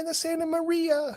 and the Santa Maria.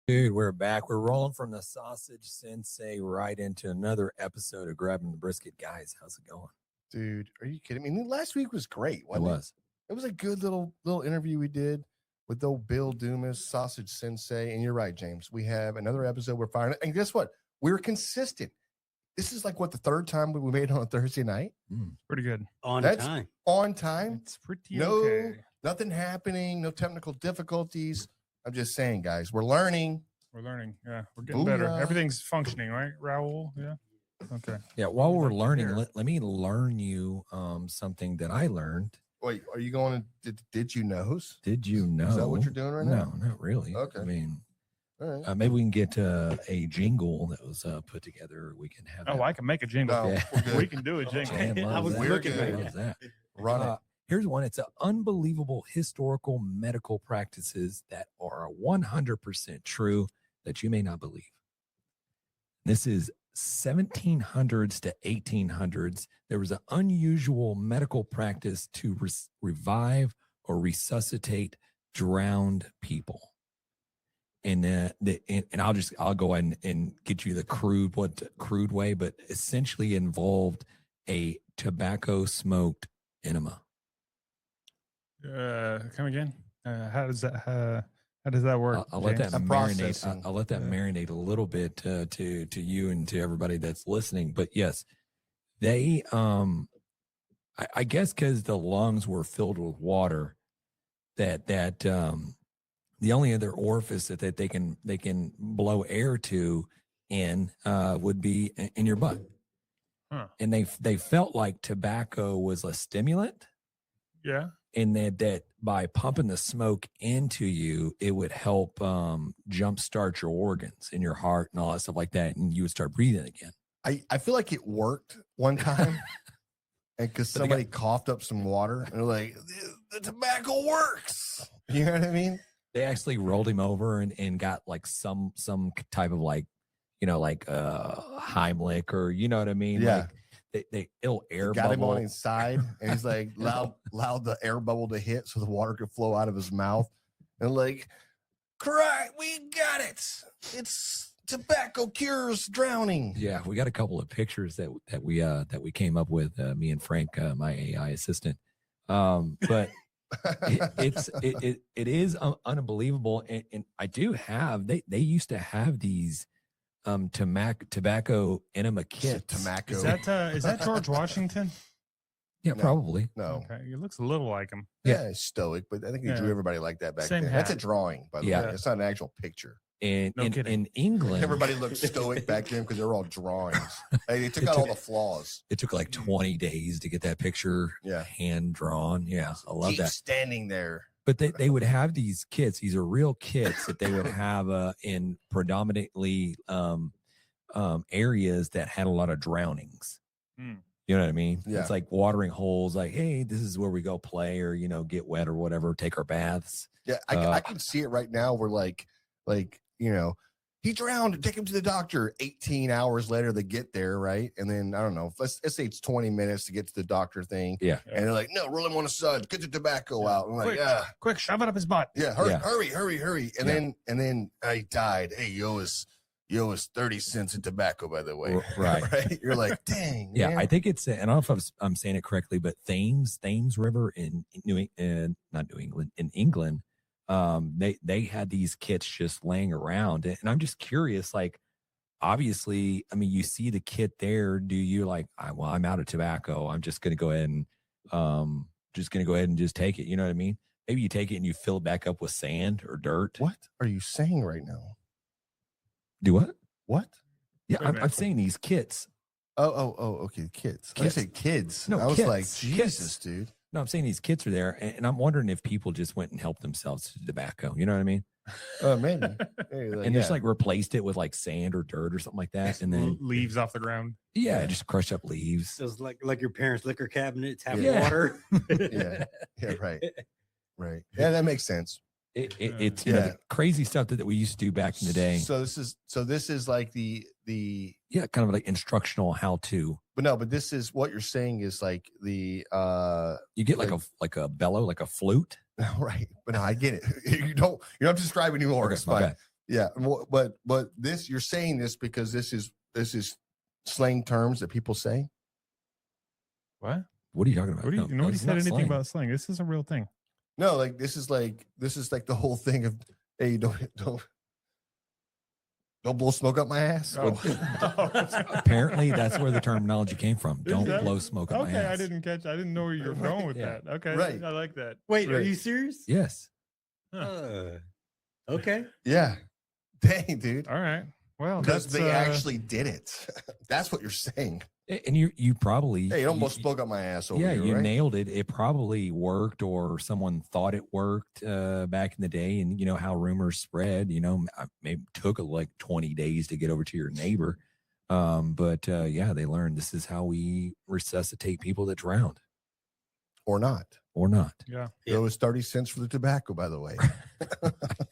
Dude, we're back. We're rolling from the Sausage Sensei right into another episode of Grabbing the Brisket. Guys, how's it going? Dude, are you kidding me? Last week was great. It was. It was a good little interview we did with old Bill Dumas, Sausage Sensei. And you're right, James. We have another episode we're firing. And guess what? We're consistent. This is like, what, the third time we made it on a Thursday night? Pretty good. That's time. On time. It's pretty okay. Nothing happening. No technical difficulties. I'm just saying, guys, we're learning. We're learning. Yeah, we're getting better. Everything's functioning, right, Raul? Yeah. Okay. Yeah, while we're learning, let me learn you something that I learned. Wait, are you going to Did You Knows? Did you know? Is that what you're doing right now? No, not really. Okay. I mean, all right. maybe we can get a jingle that was put together. We can have. I can make a jingle. No, Yeah. We can do a jingle. Jam I was loves looking that. at Loves that. Run it. Here's one. It's an unbelievable historical medical practices that are 100% true that you may not believe. This is 1700s to 1800s. There was an unusual medical practice to revive or resuscitate drowned people. And I'll go ahead and get you the crude way, but essentially involved a tobacco smoked enema. Come again. How does that work? I'll let that A marinate. process. I'll let that marinate a little bit to you and to everybody that's listening. But yes, they I guess because the lungs were filled with water, that the only other orifice that they can blow air to would be in your butt. Huh. And they felt like tobacco was a stimulant. Yeah. And that by pumping the smoke into you, it would help jumpstart your organs in your heart and all that stuff like that, and you would start breathing again. I feel like it worked one time, and because somebody coughed up some water, and they're like, the tobacco works. You know what I mean? They actually rolled him over and got like some type of Heimlich, or you know what I mean? Yeah. Like, they air got him bubble. on his side, and he's like allowed the air bubble to hit so the water could flow out of his mouth, and like, cry, we got it. It's tobacco cures drowning. Yeah, we got a couple of pictures that we came up with, me and Frank, my AI assistant. But it is unbelievable, and I do have they used to have these tobacco enema kits. Tobacco. Is that George Washington? Yeah, No. probably. No. Okay. It looks a little like him. Yeah, it's stoic, but I think he drew everybody like that back Same then. That's a hat. drawing, by the Yeah. way. It's not an actual picture. And No kidding. in England, Everybody looked stoic back then because they're all drawings. Hey, they took out all the flaws. it took like 20 days to get that picture hand drawn. Yeah, I love Keep that. standing there. But they would have these kits. These are real kits that they would have in predominantly areas that had a lot of drownings. You know what I mean? Yeah. It's like watering holes. Like, hey, this is where we go play, or get wet or whatever, take our baths. Yeah, I can see it right now. We're like he drowned. Take him to the doctor. 18 hours later, they get there, right? And then I don't know. Let's say it's 20 minutes to get to the doctor thing. Yeah. And they're like, no, roll him on the side. Get the tobacco out. I'm like, Quick, shove it up his butt. yeah, hurry. And then he died. Hey, you owe us 30 cents in tobacco, by the way. Right. Right. You're like, dang. Yeah, man. I think it's. I don't know if I'm saying it correctly, but Thames River in England. They had these kits just laying around, and I'm just curious, like, obviously, I mean, you see the kit there. Do you like, I'm out of tobacco, I'm just going to go ahead and just take it. You know what I mean? Maybe you take it and you fill it back up with sand or dirt. What are you saying right now? Do what? What? Yeah, I'm saying these kits. Oh, okay, kids. I say kids. No, I was kits. like, Jesus, dude. No, I'm saying these kits are there, and I'm wondering if people just went and helped themselves to tobacco. You know what I mean? Maybe. And just like replaced it with like sand or dirt or something like that, and then leaves off the ground. yeah, just crush up leaves. So it's like your parents' liquor cabinets have Yeah. water. yeah, right. Yeah, that makes sense. It's you know, the crazy stuff that we used to do back in the day. So this is like the Yeah, kind of like instructional how to. but this is what you're saying is like the You get like a bellow, like a flute. right. But no, I get it. You don't have to describe anymore. Okay, It's fine. okay. Yeah, but this you're saying this because this is slang terms that people say. What? What are you talking about? What do you, No, nobody it's said not anything slang. about slang. This is a real thing. No, like this is like the whole thing of hey, don't blow smoke up my ass. Oh. Apparently, that's where the terminology came from. Don't that- blow smoke up my Okay, ass. I didn't know where you were going with Yeah. that. Okay, Right. I like that. Wait, are Right. you serious? Yes. Okay. Yeah. Dang, dude. All right. Well, Because that's they actually did it. That's what you're saying. And you probably Hey, don't blow smoke up my ass over yeah, here, you right? nailed it. It probably worked, or someone thought it worked back in the day. And you know how rumors spread. You know, maybe took like 20 days to get over to your neighbor. But yeah, they learned this is how we resuscitate people that drowned Or not. or not. Yeah. It was 30 cents for the tobacco, by the way.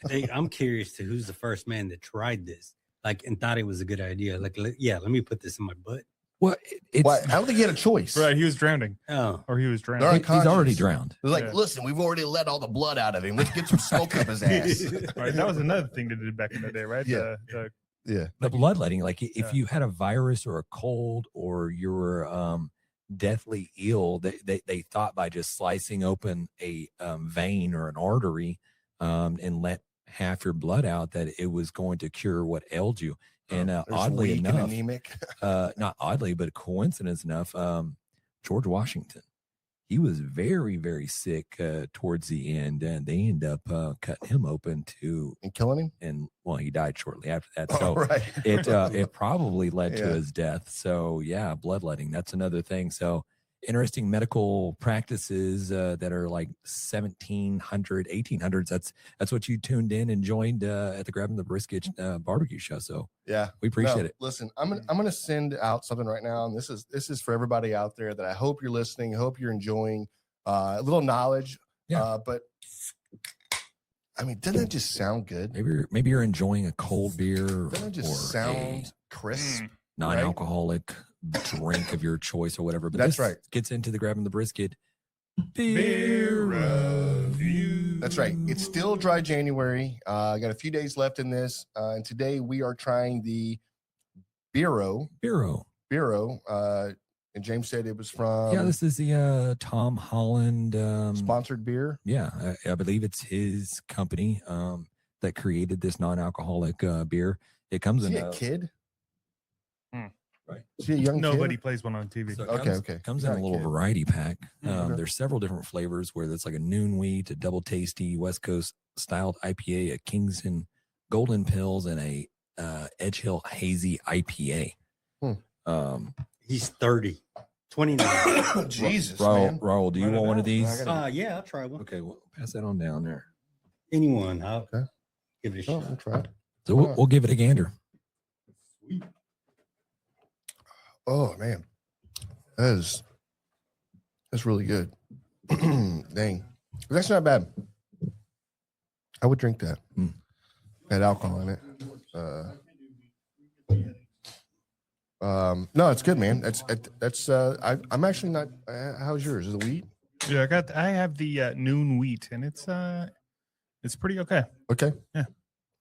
Hey, I'm curious to who's the first man that tried this, like, and thought it was a good idea. Like, let me put this in my butt. Well, it's Well, I don't think he had a choice. Right. He was drowning, Oh, or he was They're drowning. he's unconscious. already drowned. They're like, Yeah. listen, we've already let all the blood out of him. Let's get some smoke up his ass. Right. That was another thing they did back in the day, right? Yeah. Yeah. The bloodletting, like if Yeah. you had a virus or a cold or you were deathly ill, they thought by just slicing open a vein or an artery and let half your blood out that it was going to cure what ailed you. And There's oddly weak and enough, anemic. not oddly, but coincidence enough, George Washington, he was very, very sick towards the end, and they end up cutting him open too. And killing him? And well, he died shortly after that. Oh, So right. it probably led to Yeah. his death. So yeah, bloodletting, that's another thing. So interesting medical practices that are like 1700, 1800s. That's what you tuned in and joined at the Grabbing the Brisket barbecue show. So Yeah. we appreciate No, it. Listen, I'm gonna send out something right now, and this is for everybody out there that I hope you're listening. I hope you're enjoying a little knowledge. Yeah. But I mean, doesn't it just sound good? Maybe you're enjoying a cold beer Doesn't it or just sound crisp? non-alcoholic drink of your choice or whatever. But That's this right. Gets into the Grabbing the Brisket beer review. That's right. It's still dry January. I got a few days left in this, and today we are trying the Bureau. And James said it was from Yeah, this is the Tom Holland sponsored beer. Yeah, I believe it's his company that created this non-alcoholic beer. It comes Is in he a kid? Right. Is he a young Nobody kid? plays one on TV. So it Okay, comes, okay. Comes He's in not a a little kid. variety pack. Okay. There's several different flavors where it's like a noon wheat, a double tasty West Coast styled IPA, a Kingston Golden Pills, and a Edge Hill Hazy IPA. he's 30, 29. Jesus, Raul, man. Raul, do you Run it want one of out. these? Yeah, I'll try one. Okay, well, pass that on down there. Anyone, I'll Okay. give it a Oh, shot. I'll try it. So we'll give it a gander. Oh man, that's really good. Dang, that's not bad. I would drink that. Mm. Had alcohol in it. No, it's good, man. I'm actually not. How's yours? Is it weed? Yeah, I have the noon wheat, and it's pretty okay. Okay.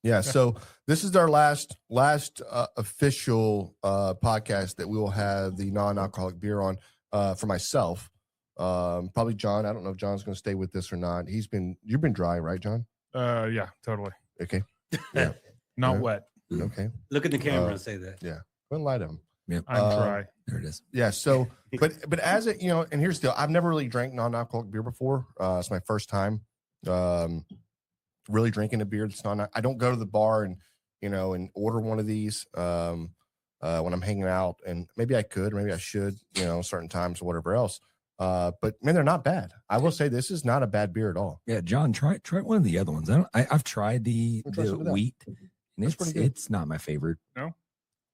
Yeah. So this is our last official podcast that we will have the non-alcoholic beer on for myself. Probably John. I don't know if John's going to stay with this or not. You've been dry, right, John? Yeah, totally. Okay. Not Yeah. wet. Okay. Look at the camera and say that. Don't lie to him. Yep. I'm dry. There it is. Yeah. So, but as it, and here's the deal. I've never really drank non-alcoholic beer before. It's my first time really drinking a beer that's not. I don't go to the bar and order one of these when I'm hanging out. And maybe I could, maybe I should, certain times or whatever else. But man, they're not bad. I will say this is not a bad beer at all. Yeah, John, try one of the other ones. I've tried the Try some of that. wheat, and That's pretty good. it's not my favorite. No?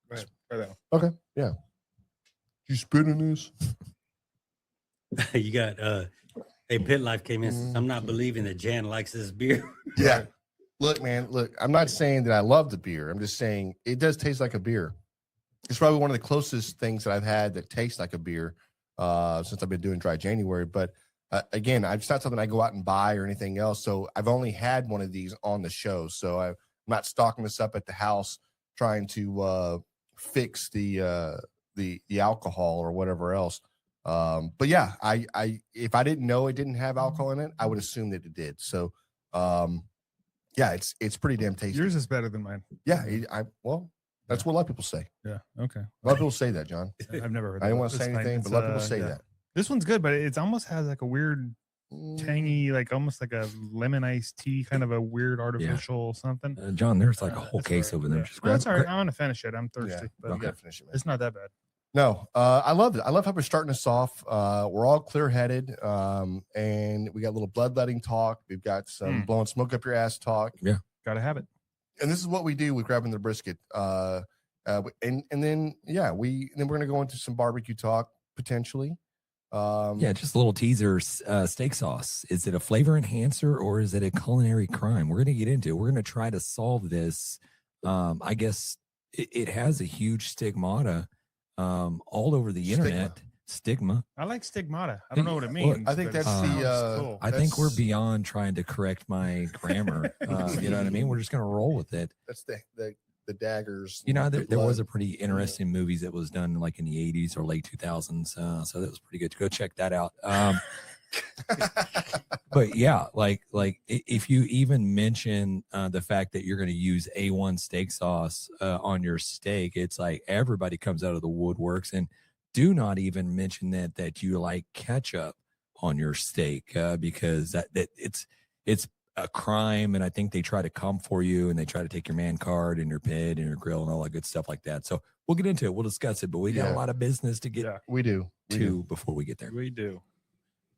Go ahead. Try that one. Okay, yeah. You spitting this? You got hey, Pit Life came in. Says, I'm not believing that Jan likes this beer. Yeah. Look, man, I'm not saying that I love the beer. I'm just saying it does taste like a beer. It's probably one of the closest things that I've had that tastes like a beer since I've been doing Dry January. But again, it's not something I go out and buy or anything else. So I've only had one of these on the show. So I'm not stocking this up at the house trying to fix the alcohol or whatever else. But yeah, I if I didn't know it didn't have alcohol in it, I would assume that it did. So yeah, it's pretty damn tasty. Yours is better than mine. Yeah, well, that's what a lot of people say. Yeah. Okay. A lot of people say that, John. I've never heard I that. didn't want to It's say fine. anything, but It's, a lot of people say yeah. that. This one's good, but it almost has like a weird tangy, like almost like a lemon iced tea, kind of a weird artificial something. John, there's like a whole That's case all right. over there. Yeah. Just Well, grab, that's all right. I'm gonna finish it. I'm thirsty, but I'm gonna finish it, man. it's not that bad. No, I love it. I love how we're starting us off. We're all clear-headed, and we got a little bloodletting talk. We've got some blowing smoke up your ass talk. Gotta have it. And this is what we do with grabbing the brisket. And then we're gonna go into some barbecue talk potentially. yeah, just a little teaser. Steak sauce. Is it a flavor enhancer or is it a culinary crime? We're gonna get into it. We're gonna try to solve this. I guess it has a huge stigmata all over the internet. Stigma. I like stigmata. I don't know what it means. I think but that's it the, sounds cool. I think we're That's- beyond trying to correct my grammar. You know what I mean? We're just gonna roll with it. That's the daggers. You know, the there was blood. a pretty interesting movies that was done like in the 80s or late 2000s. So that was pretty good. Go check that out. But yeah, like if you even mention the fact that you're going to use A1 steak sauce on your steak, it's like everybody comes out of the woodworks. And do not even mention that you like ketchup on your steak because that it's a crime. And I think they try to come for you and they try to take your man card and your pit and your grill and all that good stuff like that. So we'll get into it. We'll discuss it, but we got a lot of business to get Yeah. we do. before we get there. We do.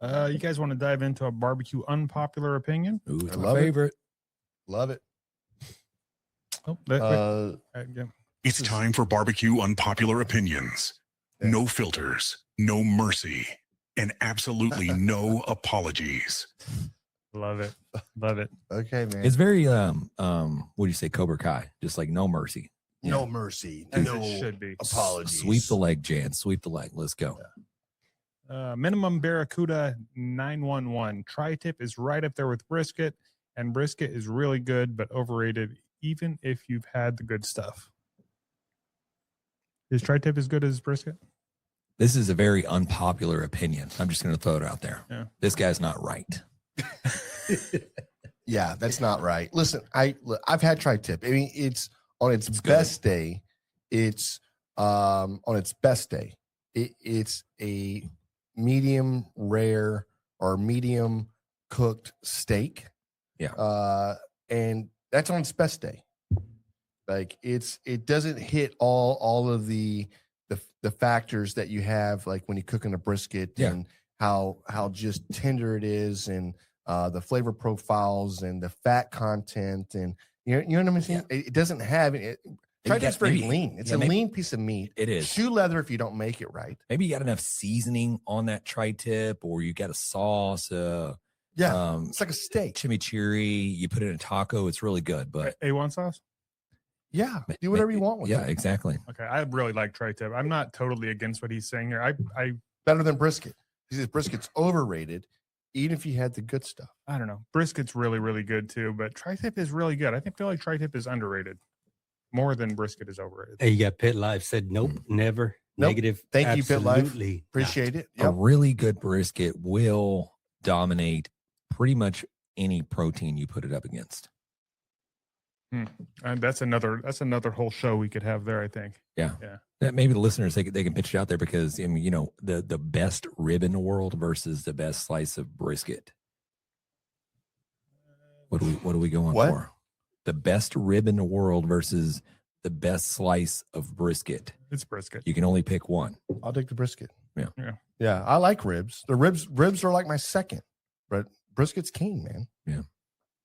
You guys want to dive into a barbecue unpopular opinion? Ooh, it's I my love it. favorite. Love it. Oh, yeah. It's time for barbecue unpopular opinions. Yeah. No filters, no mercy, and absolutely no apologies. Love it. Love it. Okay, man. It's very what do you say, Cobra Kai? Just like no mercy. no mercy. As No it should be. apologies. Sweep the leg, Jan. Sweep the leg. Let's go. Minimum Barracuda 911. Tri-tip is right up there with brisket, and brisket is really good but overrated, even if you've had the good stuff. Is tri-tip as good as brisket? This is a very unpopular opinion. I'm just going to throw it out there. Yeah. This guy's not right. Yeah, that's not right. Listen, I've had tri-tip. I mean, it's on its best day. It's on its best day. It's a medium rare or medium cooked steak. Yeah. And that's on its best day. Like it doesn't hit all of the factors that you have like when you're cooking a brisket and how just tender it is and the flavor profiles and the fat content and you know what I'm saying? Yeah. It doesn't have it. Tri-tip's very lean. It's a lean piece of meat. It is. Shoe leather if you don't make it right. Maybe you got enough seasoning on that tri-tip or you got a sauce. It's like a steak. Chimichurri. You put it in a taco. It's really good. But A1 sauce? Yeah. Do whatever you want with it. Yeah, it. exactly. Okay. I really like tri-tip. I'm not totally against what he's saying here. I Better than brisket. He says brisket's overrated, even if you had the good stuff. don't know. Brisket's really, really good too, but tri-tip is really good. I feel like tri-tip is underrated more than brisket is overrated. Hey, you got Pit Life said nope, never, Nope. negative. Thank you, Pit Life. absolutely not. Appreciate it. A Yep. really good brisket will dominate pretty much any protein you put it up against. And that's another whole show we could have there, I think. That maybe the listeners they can pitch it out there because I mean, you know, the best rib in the world versus the best slice of brisket. What are we going What? for? The best rib in the world versus the best slice of brisket. It's brisket. You can only pick one. I'll take the brisket. Yeah, I like ribs. The ribs are like my second, but brisket's king, man. Yeah.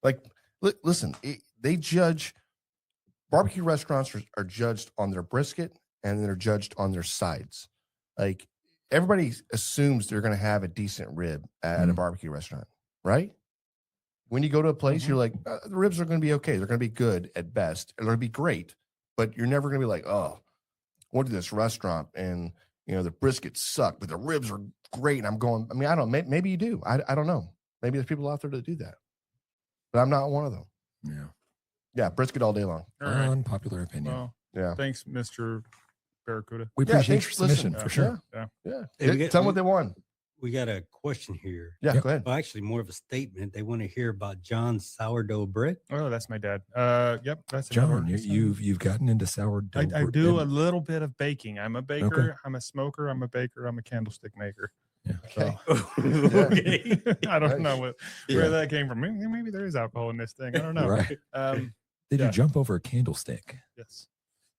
Like, listen, they judge barbecue restaurants are judged on their brisket and they're judged on their sides. Like everybody assumes they're going to have a decent rib at a barbecue restaurant, right? When you go to a place, you're like, the ribs are going to be okay. They're going to be good at best. They're going to be great, but you're never going to be like, oh, I went to this restaurant and the brisket sucked, but the ribs are great. And I'm going, I mean, I don't know. Maybe you do. I don't know. Maybe there's people out there that do that, but I'm not one of them. Yeah. Yeah. Brisket all day long. All right. Unpopular opinion. Well, Yeah. thanks, Mr. Barracuda. We Yeah, appreciate thanks your for submission listening. for sure. Yeah. Hey, we Tell them what they want. We got a question here. Yeah. Yep. Go ahead. Well, actually, more of a statement. They want to hear about John's sourdough bread. Oh, that's my dad. Yep, that's another John, one. you've gotten into sourdough. I do a little bit of baking. I'm a baker. Okay. I'm a smoker. I'm a baker. I'm a candlestick maker. Yeah. Okay. Okay. I don't know Nice. where that came from. Maybe there is alcohol in this thing. I don't know. Right. Did yeah. you jump over a candlestick? Yes.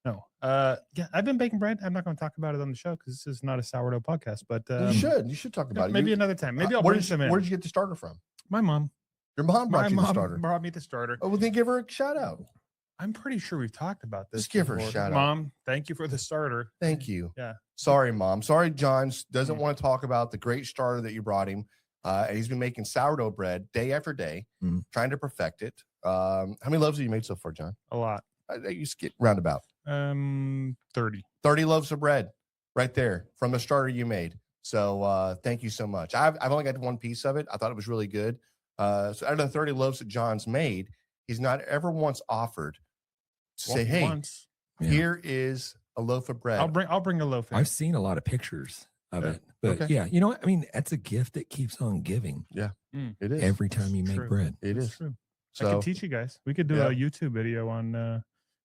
No. Yeah, I've been baking bread. I'm not going to talk about it on the show because this is not a sourdough podcast. But You should talk about it. maybe another time. Maybe I'll where bring did some in. Where did you get the starter from? My mom. Your mom brought My you the mom starter. brought me the starter. Oh, well, then give her a shout out. I'm pretty sure we've talked about this. Just give her a before. shout out. Mom, thank you for the starter. Thank you. Yeah. Sorry, Mom. Sorry, John doesn't want to talk about the great starter that you brought him. And he's been making sourdough bread day after day, trying to perfect it. How many loaves have you made so far, John? A lot. You skip roundabout. 30. 30 loaves of bread right there from the starter you made. So thank you so much. I've only got one piece of it. I thought it was really good. So out of the 30 loaves that John's made, he's not ever once offered to say, hey, Once. here is a loaf of bread. I'll bring a loaf in. I've seen a lot of pictures of Yeah. it, but Okay. yeah, you know what? I mean, that's a gift that keeps on giving It is. every time you make True. bread. It That's is. true. I So, can teach you guys. We could do Yeah. a YouTube video on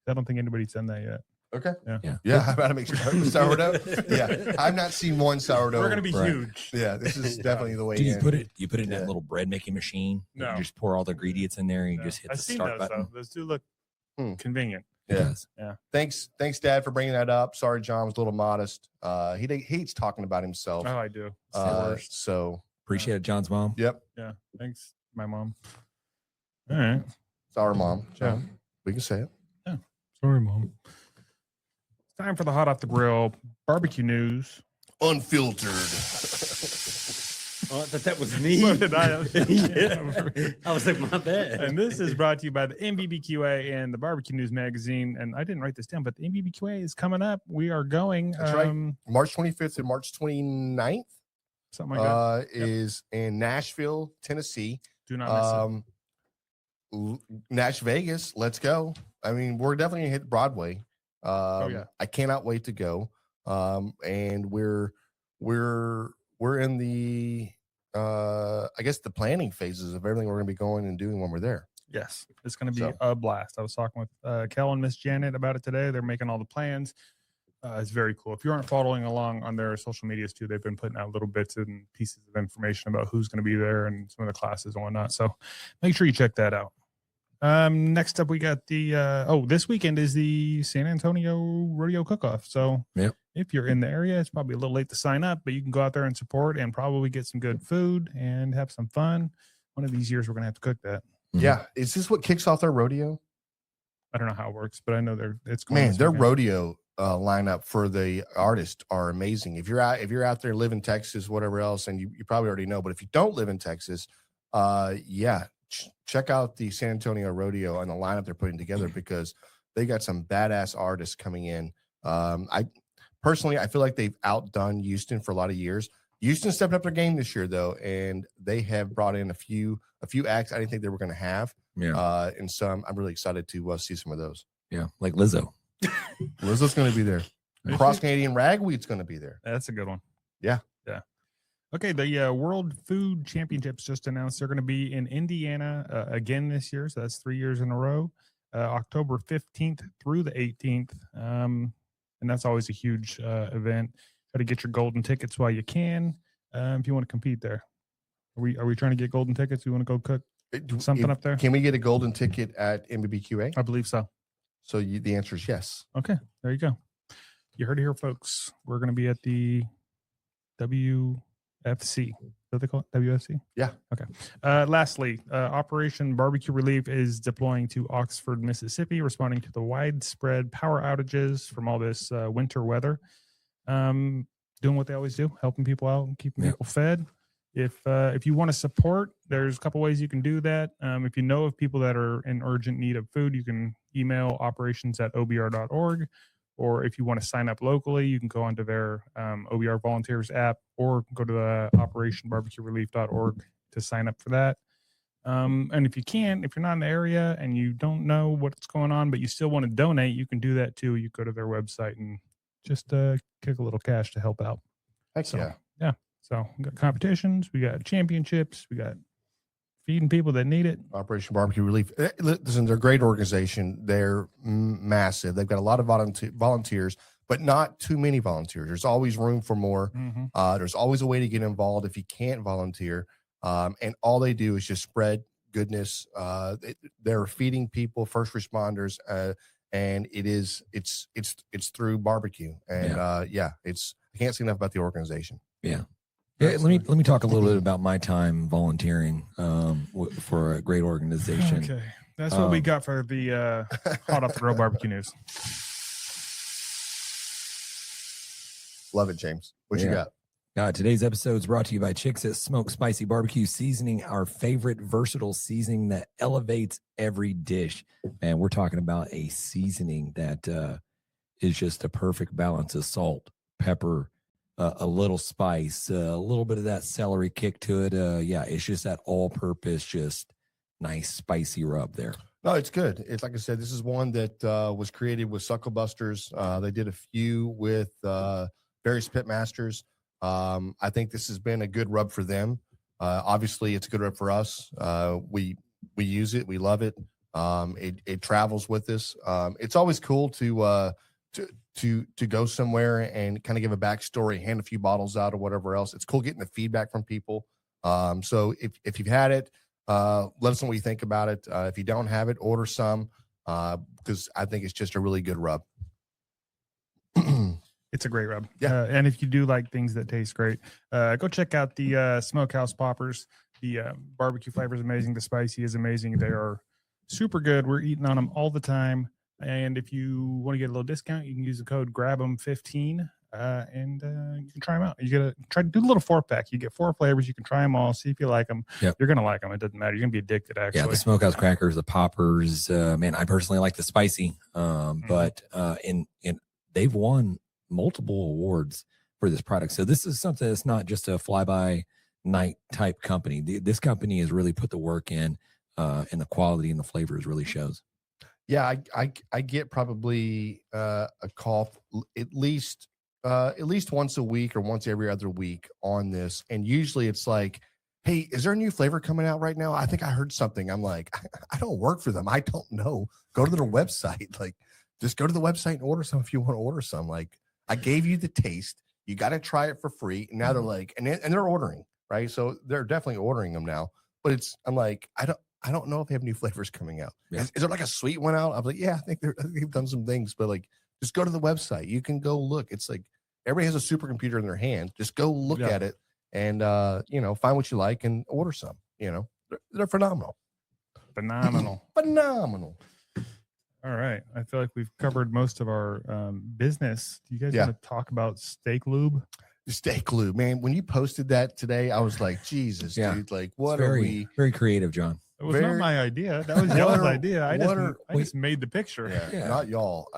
I don't think anybody's done that yet. okay. Yeah. Yeah. How about to make sure sourdough? Yeah. I've not seen one sourdough. We're gonna be right. huge. Yeah. This is definitely the way Do you in. put it in Yeah. that little bread making machine? No. You just pour all the ingredients in there and you No. just hit I've the seen start those button. though. Those do look Hmm. convenient. It Yeah. does. Thanks, Dad, for bringing that up. Sorry, John was a little modest. He hates talking about himself. Oh, I do. It's the Uh, worst. so, Appreciate it, John's mom. yep. Yeah. Thanks, my mom. All right. It's our mom, John. We can say it. Sorry, mom. It's time for the hot off the grill barbecue news. Unfiltered. Oh, I thought that was me. So did I. Yeah. I was like, my bad. And this is brought to you by the NBBQA and the Barbecue News Magazine. And I didn't write this down, but the NBBQA is coming up. We are going. That's right. March 25th and March 29th Something like that. is in Nashville, Tennessee. Do not miss it. Nash Vegas, let's go. I mean, we're definitely gonna hit Broadway. Yeah. I cannot wait to go. And we're in the I guess the planning phases of everything we're gonna be going and doing when we're there. Yes, it's going to be So- a blast. I was talking with Kell and Miss Janet about it today. They're making all the plans. It's very cool. If you aren't following along on their social medias too, they've been putting out little bits and pieces of information about who's going to be there and some of the classes and whatnot. So make sure you check that out. Next up, we got the this weekend is the San Antonio Rodeo Cook-Off. So Yep. if you're in the area, it's probably a little late to sign up, but you can go out there and support and probably get some good food and have some fun. One of these years, we're going to have to cook that. Mhm. Yeah. Is this what kicks off their rodeo? I don't know how it works, but I know it's going. Man, this their weekend. rodeo lineup for the artists are amazing. If you're out there, live in Texas, whatever else, and you probably already know, but if you don't live in Texas, check out the San Antonio Rodeo and the lineup they're putting together because they got some badass artists coming in. I feel like they've outdone Houston for a lot of years. Houston stepped up their game this year though, and they have brought in a few acts I didn't think they were going to have. Yeah. And so I'm really excited to see some of those. Yeah. Like Lizzo. Lizzo's going to be there. Is Cross she? Canadian Ragweed's going to be there. That's a good one. Yeah. Yeah. Okay. The World Food Championships just announced they're going to be in Indiana again this year. So that's 3 years in a row, October 15th through the 18th. And that's always a huge event. Try to get your golden tickets while you can if you want to compete there. Are we trying to get golden tickets? You want to go cook something up there? Can we get a golden ticket at NBBQA? I believe so. So the answer is yes. Okay. There you go. You heard it here, folks. We're going to be at the WFC. What they call it? WFC? Yeah. Okay. Lastly, Operation Barbecue Relief is deploying to Oxford, Mississippi, responding to the widespread power outages from all this winter weather. Doing what they always do, helping people out and keeping people fed. If you want to support, there's a couple ways you can do that. If you know of people that are in urgent need of food, you can email operations@obr.org. Or if you want to sign up locally, you can go onto their OBR Volunteers app or go to the operationbarbecuerelief.org to sign up for that. And if you're not in the area and you don't know what's going on, but you still want to donate, you can do that too. You go to their website and just kick a little cash to help out. Heck yeah. Yeah. So we got competitions, we got championships, we got feeding people that need it. Operation Barbecue Relief. Listen, they're a great organization. They're massive. They've got a lot of volunteers, but not too many volunteers. There's always room for more. There's always a way to get involved if you can't volunteer. And all they do is just spread goodness. They're feeding people, first responders, and it's through barbecue. And I can't say enough about the organization. Yeah. Yeah, let me talk a little bit about my time volunteering for a great organization. Okay, that's what we got for the hot off the grill barbecue news. Love it, James. What you got? Today's episode is brought to you by Chicks at Smoke Spicy Barbecue Seasoning, our favorite versatile seasoning that elevates every dish. And we're talking about a seasoning that is just a perfect balance of salt, pepper, a little spice, a little bit of that celery kick to it. It's just that all-purpose, just nice spicy rub there. No, it's good. It's like I said, this is one that was created with SUCKLEBUSTERS. They did a few with various pitmasters. I think this has been a good rub for them. Obviously, it's a good rub for us. We use it. We love it. It travels with us. It's always cool to go somewhere and kind of give a backstory, hand a few bottles out or whatever else. It's cool getting the feedback from people. So if you've had it, let us know what you think about it. If you don't have it, order some because I think it's just a really good rub. It's a great rub. Yeah. And if you do like things that taste great, go check out the Smokehouse Poppers. The barbecue flavor is amazing. The spicy is amazing. They are super good. We're eating on them all the time. And if you want to get a little discount, you can use the code GRAB'EM15 and you can try them out. You got to try to do a little 4-pack. You get 4 flavors. You can try them all, see if you like them. Yep. You're going to like them. It doesn't matter. You're going to be addicted, actually. Yeah, the Smokehouse Crackers, the Poppers. Man, I personally like the spicy, but they've won multiple awards for this product. So this is something that's not just a fly-by-night type company. This company has really put the work in, and the quality and the flavors really shows. Yeah, I get probably a call at least once a week or once every other week on this, and usually it's like, hey, is there a new flavor coming out right now? I think I heard something. I'm like, I don't work for them. I don't know. Go to their website. Like, just go to the website and order some if you want to order some. Like, I gave you the taste. You got to try it for free. And now they're like, and they're ordering, right? So they're definitely ordering them now. But I'm like, I don't know if they have new flavors coming out. Yeah. Is there like a sweet one out? I was like, yeah, I think they've done some things, but like, just go to the website. You can go look. It's like everybody has a supercomputer in their hand. Just go look at it and find what you like and order some. They're phenomenal. Phenomenal. All right. I feel like we've covered most of our business. Do you guys want to talk about Steak Lube? Steak Lube, man. When you posted that today, I was like, Jesus, dude. Like, what are we? Very creative, John. It was not my idea. That was y'all's idea. I just made the picture. Yeah. Not y'all,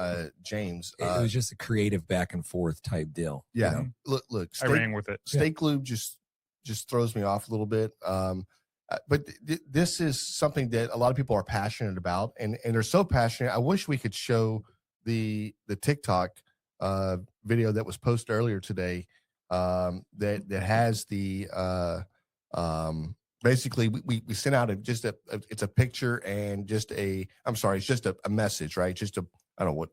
James. It was just a creative back and forth type deal. Yeah. Look. I ran with it. Steak Lube just throws me off a little bit. But this is something that a lot of people are passionate about, and they're so passionate. I wish we could show the TikTok video that was posted earlier today that has the basically we sent out it's a picture and it's just a message, right? Just I don't know what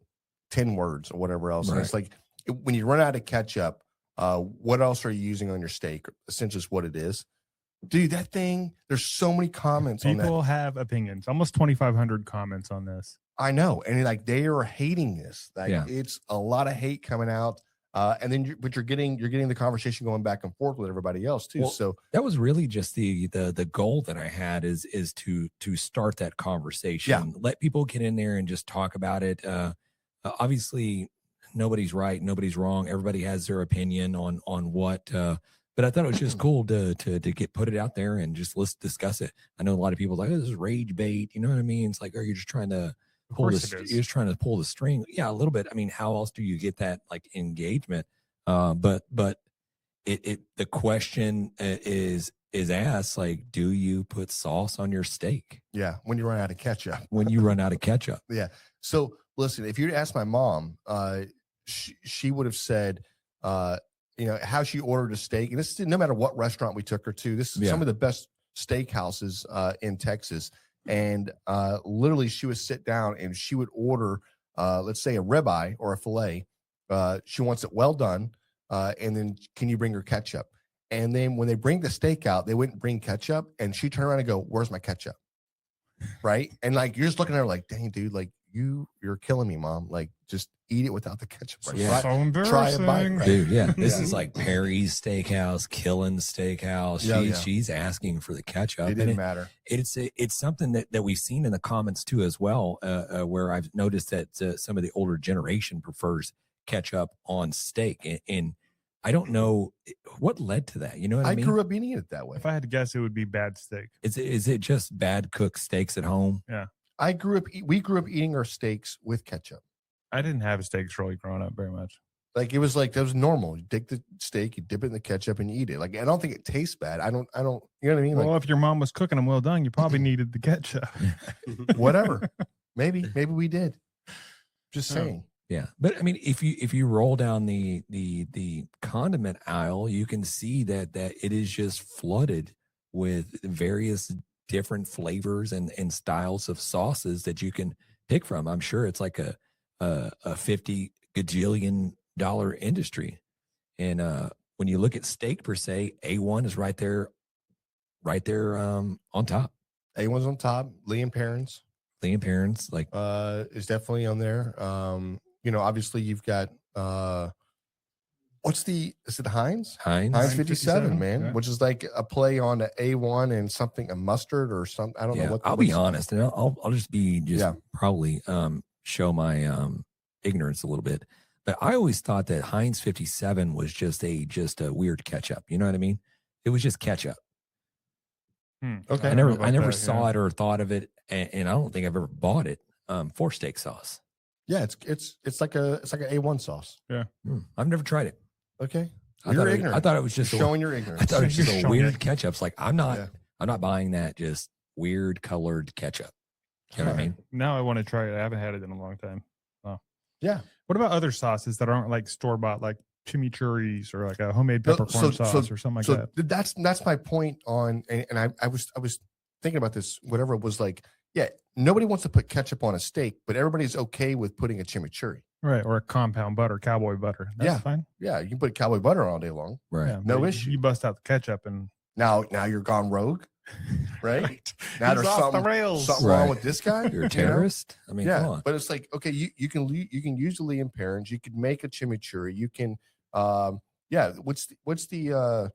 10 words or whatever else. Right. And it's like when you run out of ketchup, what else are you using on your steak? Essentially, is what it is. Dude, that thing, there's so many comments on that. People have opinions. Almost 2,500 comments on this. I know. And like they are hating this. Like it's a lot of hate coming out. And then but you're getting the conversation going back and forth with everybody else too. Well, So that was really just the goal that I had is to start that conversation. Let people get in there and just talk about it. Obviously, nobody's right, nobody's wrong. Everybody has their opinion on what. But I thought it was just cool to put it out there and just let's discuss it. I know a lot of people are like, oh, this is rage bait. You know what I mean? It's like, are you just trying to pull the you're just trying to pull the string? Yeah, a little bit. I mean, how else do you get that like engagement? But the question is asked like, do you put sauce on your steak? yeah, when you run out of ketchup. When you run out of ketchup. Yeah. So listen, if you'd asked my mom, she would have said, how she ordered a steak. And this is no matter what restaurant we took her to. This is some of the best steakhouses in Texas. And literally she would sit down and she would order, let's say a ribeye or a filet. She wants it well done. And then can you bring her ketchup? And then when they bring the steak out, they wouldn't bring ketchup. And she turned around and go, where's my ketchup? Right. And like, you're just looking at her like, dang, dude, like you're killing me, mom. Like just eat it without the ketchup. Right? So embarrassing. Try a bite, right? Dude, yeah. This is like Perry's Steakhouse, Killen's Steakhouse. She's asking for the ketchup. It didn't matter. It's something that we've seen in the comments too as well, where I've noticed that some of the older generation prefers ketchup on steak. And I don't know what led to that. You know what I mean? I grew up eating it that way. If I had to guess, it would be bad steak. Is it just bad cooked steaks at home? Yeah. We grew up eating our steaks with ketchup. I didn't have steaks really growing up very much. Like it was like that was normal. You take the steak, you dip it in the ketchup, and you eat it. Like I don't think it tastes bad. I don't. You know what I mean? Well, like, if your mom was cooking them well done, you probably needed the ketchup. whatever. Maybe we did. Just saying. Yeah, but I mean, if you roll down the condiment aisle, you can see that it is just flooded with various different flavors and styles of sauces that you can pick from. I'm sure it's like a $50 gajillion industry, and when you look at steak per se, A1 is right there on top. A1's on top. Lee and Perrins, like is definitely on there. Obviously you've got is it Heinz? Heinz 57, man, yeah. which is like a play on the A1 and something, a mustard or something. I don't know what. I'll be honest, and I'll just probably show my ignorance a little bit. But I always thought that Heinz 57 was just a weird ketchup. You know what I mean? It was just ketchup. Okay. I never saw it or thought of it, and I don't think I've ever bought it for steak sauce. Yeah, it's like an A1 sauce. Yeah. I've never tried it. Okay. You're ignorant. I thought it was just showing your ignorance. I thought it was just a weird ketchup. It's like I'm not Yeah. buying that just weird colored ketchup. You know what I mean? Now I want to try it. I haven't had it in a long time. Oh. Yeah. What about other sauces that aren't like store bought, like chimichurris or like a homemade peppercorn sauce or something like that? That's my point on, and I was thinking about this. Whatever it was like, nobody wants to put ketchup on a steak, but everybody's okay with putting a chimichurri. Right, or a compound butter, cowboy butter. That's fine. Yeah, you can put cowboy butter on all day long. Right. Yeah, No but issue. You bust out the ketchup and Now you're gone rogue, right? Now He's there's off the something rails. wrong Right. with this guy. You're a terrorist. I mean, come on. But it's like, okay, you can use the Lee and Perrins. You can make a chimichurri. You can, what's the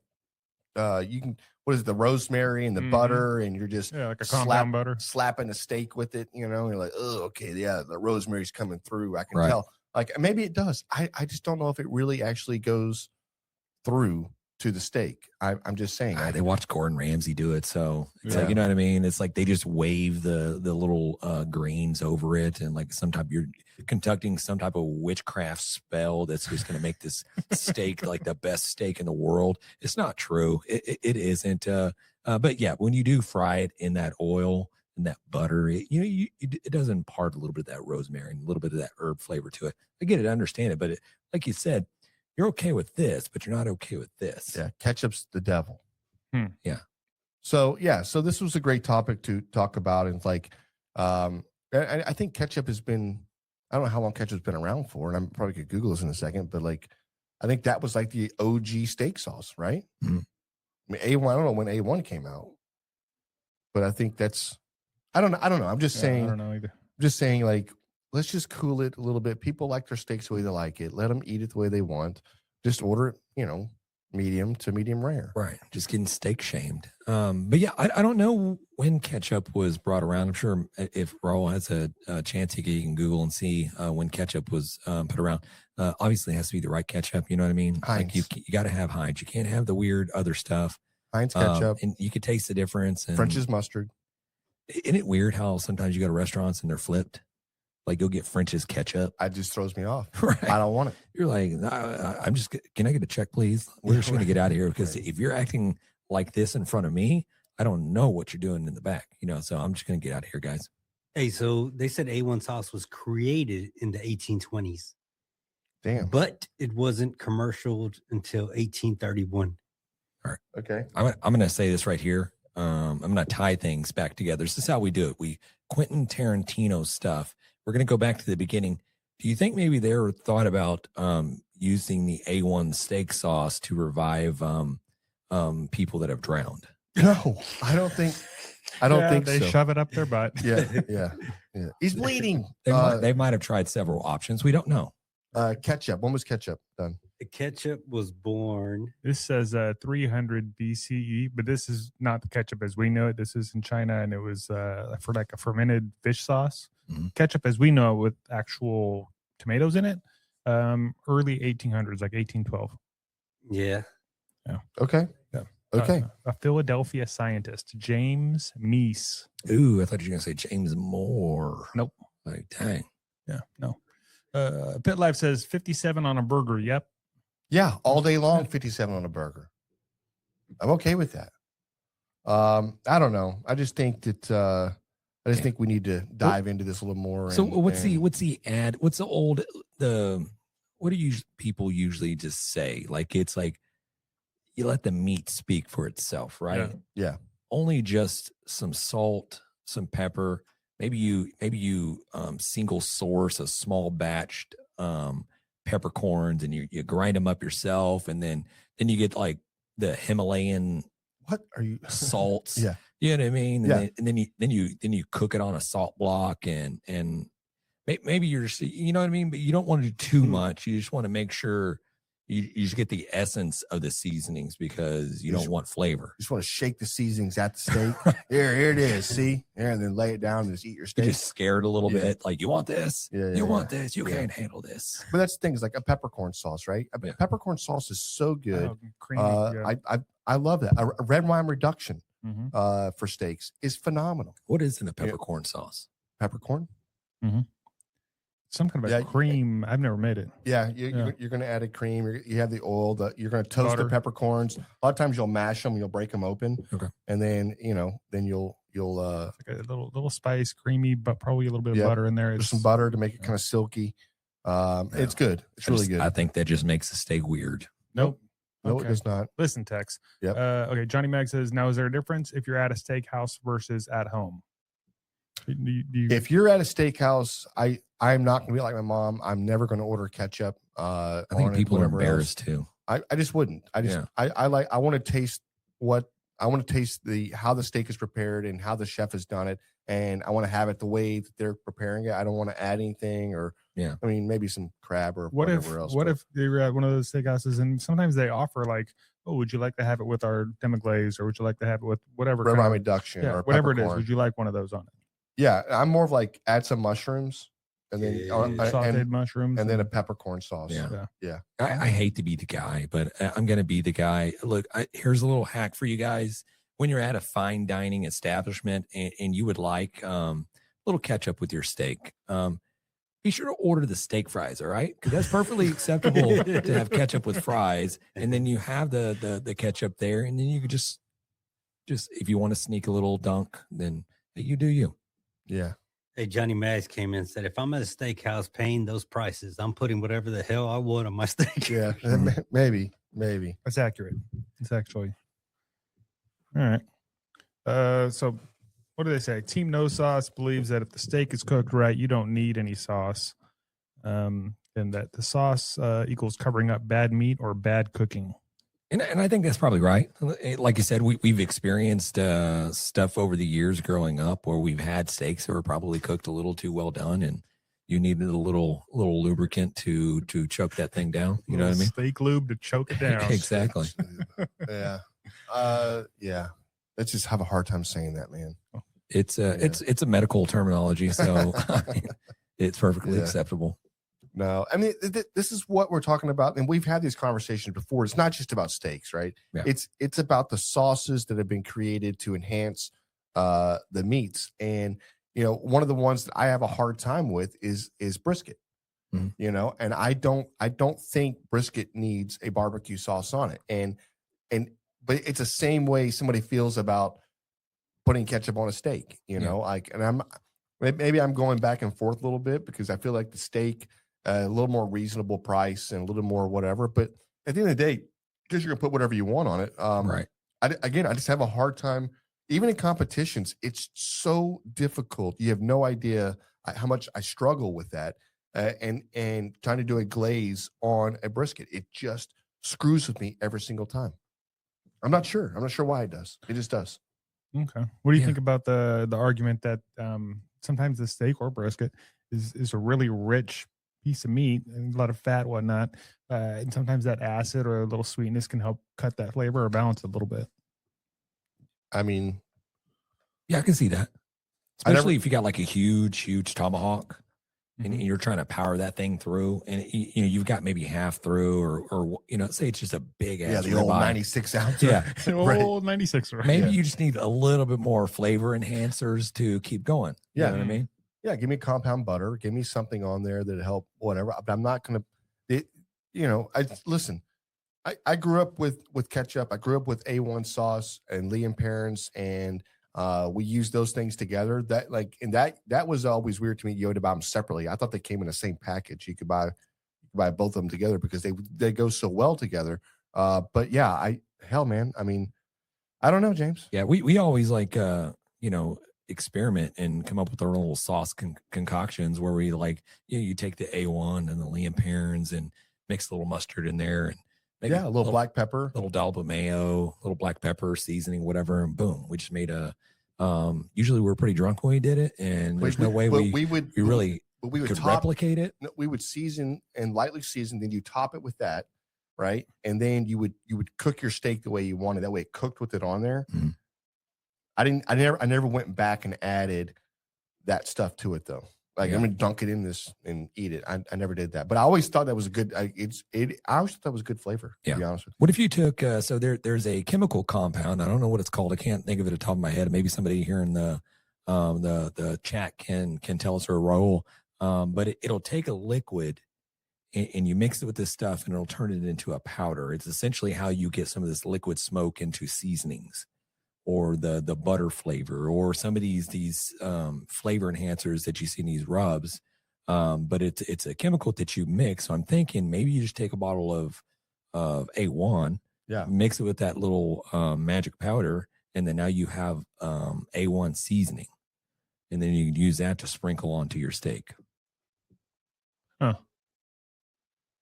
you can, what is it, the rosemary and the butter, and you're just like a compound butter. slapping a steak with it, and you're like, oh, okay, the rosemary's coming through. I can Right. tell. Like maybe it does. I just don't know if it really actually goes through to the steak. I'm just saying. They watched Gordon Ramsay do it, so it's Yeah. like, you know what I mean. It's like they just wave the little grains over it, and like sometimes you're conducting some type of witchcraft spell that's just going to make this steak like the best steak in the world. It's not true. It isn't. But yeah, when you do fry it in that oil and that butter, it does impart a little bit of that rosemary and a little bit of that herb flavor to it. I get it, I understand it, but like you said, you're okay with this, but you're not okay with this. Yeah, ketchup's the devil. Yeah. So this was a great topic to talk about, and like, I think ketchup has been, I don't know how long ketchup's been around for, and I'm probably could Google this in a second, but like, I think that was like the OG steak sauce, right? Mm-hmm. I mean, A1, I don't know when A1 came out, but I think that's, I don't know. I'm just saying, I don't know either. I'm just saying, like let's just cool it a little bit. People like their steaks the way they like it. Let them eat it the way they want. Just order it, medium to medium rare. Right. Just getting steak shamed. But yeah, I don't know when ketchup was brought around. I'm sure if Raul has a chance, he can Google and see when ketchup was put around. Obviously, it has to be the right ketchup. You know what I mean? Heinz. Like you got to have Heinz. You can't have the weird other stuff. Heinz ketchup. And you could taste the difference. And French's mustard. Isn't it weird how sometimes you go to restaurants and they're flipped? Like you'll get French's ketchup. It just throws me off. Right. I don't want it. You're like, can I get a check, please? We're just going to get out of here because if you're acting like this in front of me, I don't know what you're doing in the back, so I'm just going to get out of here, guys. Hey, so they said A1 sauce was created in the 1820s. Damn. But it wasn't commercialed until 1831. All right. Okay. I'm going to say this right here. I'm going to tie things back together. This is how we do it. Quentin Tarantino stuff. We're going to go back to the beginning. Do you think maybe they were thought about using the A1 steak sauce to revive people that have drowned? No, I don't think. They so. shove it up their butt. Yeah. He's bleeding. They might have tried several options. We don't know. Ketchup. When was ketchup done? The ketchup was born. This says 300 BCE, but this is not the ketchup as we know it. This is in China, and it was for like a fermented fish sauce. Mm-hmm. Ketchup as we know it with actual tomatoes in it. Early 1800s, like 1812. Yeah. Okay. Yeah. Okay. A Philadelphia scientist, James Meese. Ooh, I thought you were going to say James Moore. Nope. Like, dang. Yeah, no. Pit Life says 57 on a burger. Yep. Yeah, all day long, 57 on a burger. I'm okay with that. I don't know. I just think that think we need to dive into this a little more. So what's the ad? What's what do people usually just say? Like it's like you let the meat speak for itself, right? Yeah. Only just some salt, some pepper. Maybe you single source a small batch peppercorns and you grind them up yourself, and then you get like the Himalayan what are you salts? Yeah. You know what I mean? Yeah. And then you cook it on a salt block and maybe you're just, you know what I mean? But you don't want to do too much. You just want to make sure you just get the essence of the seasonings because you don't want flavor. You just want to shake the seasonings at the steak. Here it is. See? There, and then lay it down and just eat your You're steak. just scared a little bit. Like, you want this? You want this? You Yeah. can't handle this. But that's the thing, is like a peppercorn sauce, right? Peppercorn sauce is so good. Creamy, yeah. I love that. A red wine reduction Mhm. For steaks is phenomenal. What is in a peppercorn sauce? Peppercorn? Some kind of a cream. I've never made it. Yeah, you're going to add a cream. You have the oil. You're going to toast Butter. the peppercorns. A lot of times you'll mash them and you'll break them open. Okay. And then you'll Like a little spice, creamy, but probably a little bit of butter in there. there's some butter to make it kind of silky. It's good. It's really good. I think that just makes the steak weird. Nope. No, Okay. it does not. Listen, Tex. Yep. Okay. Johnny Mag says, now is there a difference if you're at a steakhouse versus at home? If you're at a steakhouse, I'm not going to be like my mom. I'm never going to order ketchup. I think people are embarrassed too. I just wouldn't. I want to taste how the steak is prepared and how the chef has done it, and I want to have it the way that they're preparing it. I don't want to add anything, or I mean, maybe some crab or whatever else. What if you're at one of those steakhouses and sometimes they offer like, oh, would you like to have it with our demi-glaze, or would you like to have it with whatever red wine reduction, or whatever it is? peppercorn. Would you like one of those on it? Yeah, I'm more of like add some mushrooms and then sauteed mushrooms and then a peppercorn sauce. Yeah. I hate to be the guy, but I'm going to be the guy. Look, here's a little hack for you guys. When you're at a fine dining establishment and you would like a little ketchup with your steak, be sure to order the steak fries, all right? Because that's perfectly acceptable to have ketchup with fries. And then you have the ketchup there, and then you could just if you want to sneak a little dunk, then you do you. Yeah. Hey, Johnny Mags came in and said, if I'm at a steakhouse paying those prices, I'm putting whatever the hell I want on my steak. Yeah, maybe. That's accurate. It's actually. All right. So what do they say? Team No Sauce believes that if the steak is cooked right, you don't need any sauce. And that the sauce equals covering up bad meat or bad cooking. And I think that's probably right. Like you said, we've experienced stuff over the years growing up where we've had steaks that were probably cooked a little too well done. And You needed a little lubricant to choke that thing down. You know what I mean? Steak lube to choke it down. Exactly. Yeah. Yeah. Let's just have a hard time saying that, man. It's a medical terminology, so it's perfectly Yeah. acceptable. No, I mean, this is what we're talking about. And we've had these conversations before. It's not just about steaks, right? Yeah. It's about the sauces that have been created to enhance the meats. And, one of the ones that I have a hard time with is brisket, Mhm. and I don't think brisket needs a barbecue sauce on it. But it's the same way somebody feels about putting ketchup on a steak, and maybe I'm going back and forth a little bit because I feel like the steak, a little more reasonable price and a little more whatever. But at the end of the day, because you're gonna put whatever you want on it, Right. I just have a hard time, even in competitions. It's so difficult. You have no idea how much I struggle with that, and trying to do a glaze on a brisket. It just screws with me every single time. I'm not sure why it does. It just does. Okay. What do you Yeah. think about the argument that sometimes the steak or brisket is a really rich piece of meat and a lot of fat, whatnot, and sometimes that acid or a little sweetness can help cut that flavor or balance it a little bit. I mean, Yeah, I can see that. I never- Especially if you got like a huge tomahawk and Mhm. you're trying to power that thing through, and you've got maybe half through, or say it's just a big ass the old ribeye. 96 ounce. Yeah. Right. Old 96. Right? Maybe Yeah. you just need a little bit more flavor enhancers to keep going. You Yeah. know what I mean? Yeah, give me compound butter. Give me something on there that help whatever. But I'm not gonna. Listen. I grew up with ketchup. I grew up with A1 sauce and Lee and Perrins, and we used those things together. That was always weird to me. You had to buy them separately. I thought they came in the same package. You could buy both of them together because they go so well together. But yeah, man. I mean, I don't know, James. Yeah, we always experiment and come up with our little sauce concoctions where we you take the A1 and the Lee and Perrins and mix a little mustard in there and maybe A little black pepper, little dollop of mayo, little black pepper seasoning, whatever, and boom, we just made a. Usually we're pretty drunk when we did it, and there's no way we would could replicate it. No, we would season and lightly season. Then you top it with that, right? And then you would cook your steak the way you wanted. That way, it cooked with it on there. Mhm. I never went back and added that stuff to it though. Like Yeah. I'm gonna dunk it in this and eat it. I never did that, but I always thought that was a good. I always thought that was good flavor. Yeah. To be honest with What if you took so there's a chemical compound, I don't know what it's called, I can't think of it at the top of my head. Maybe somebody here in the chat can tell us or roll, but it'll take a liquid and you mix it with this stuff and it'll turn it into a powder. It's essentially how you get some of this liquid smoke into seasonings or the butter flavor or some of these flavor enhancers that you see in these rubs. But it's a chemical that you mix. So I'm thinking maybe you just take a bottle of A1, Yeah. mix it with that little magic powder, and then now you have A1 seasoning, and then you can use that to sprinkle onto your steak. I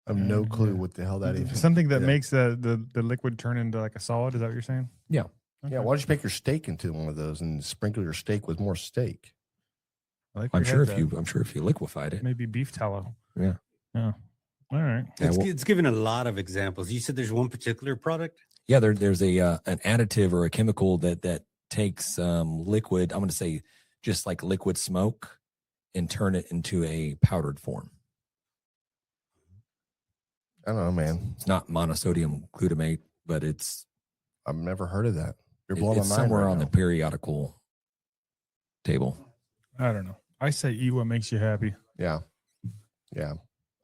have no clue what the hell that is. Something that Yeah. makes the liquid turn into like a solid. Is that what you're saying? Yeah. Okay. Yeah, why don't you make your steak into one of those and sprinkle your steak with more steak? I like I'm we sure had I'm sure if you liquefied it. maybe beef tallow. Yeah. Yeah. All right. Yeah, It's given a lot of examples. You said there's one particular product. Yeah, there's a an additive or a chemical that takes liquid, I'm going to say just like liquid smoke, and turn it into a powdered form. I don't know, man. It's not monosodium glutamate, but it's I've never heard of that. You're blowing it's my mind somewhere right on now. the periodical table. I don't know. I say eat what makes you happy. Yeah.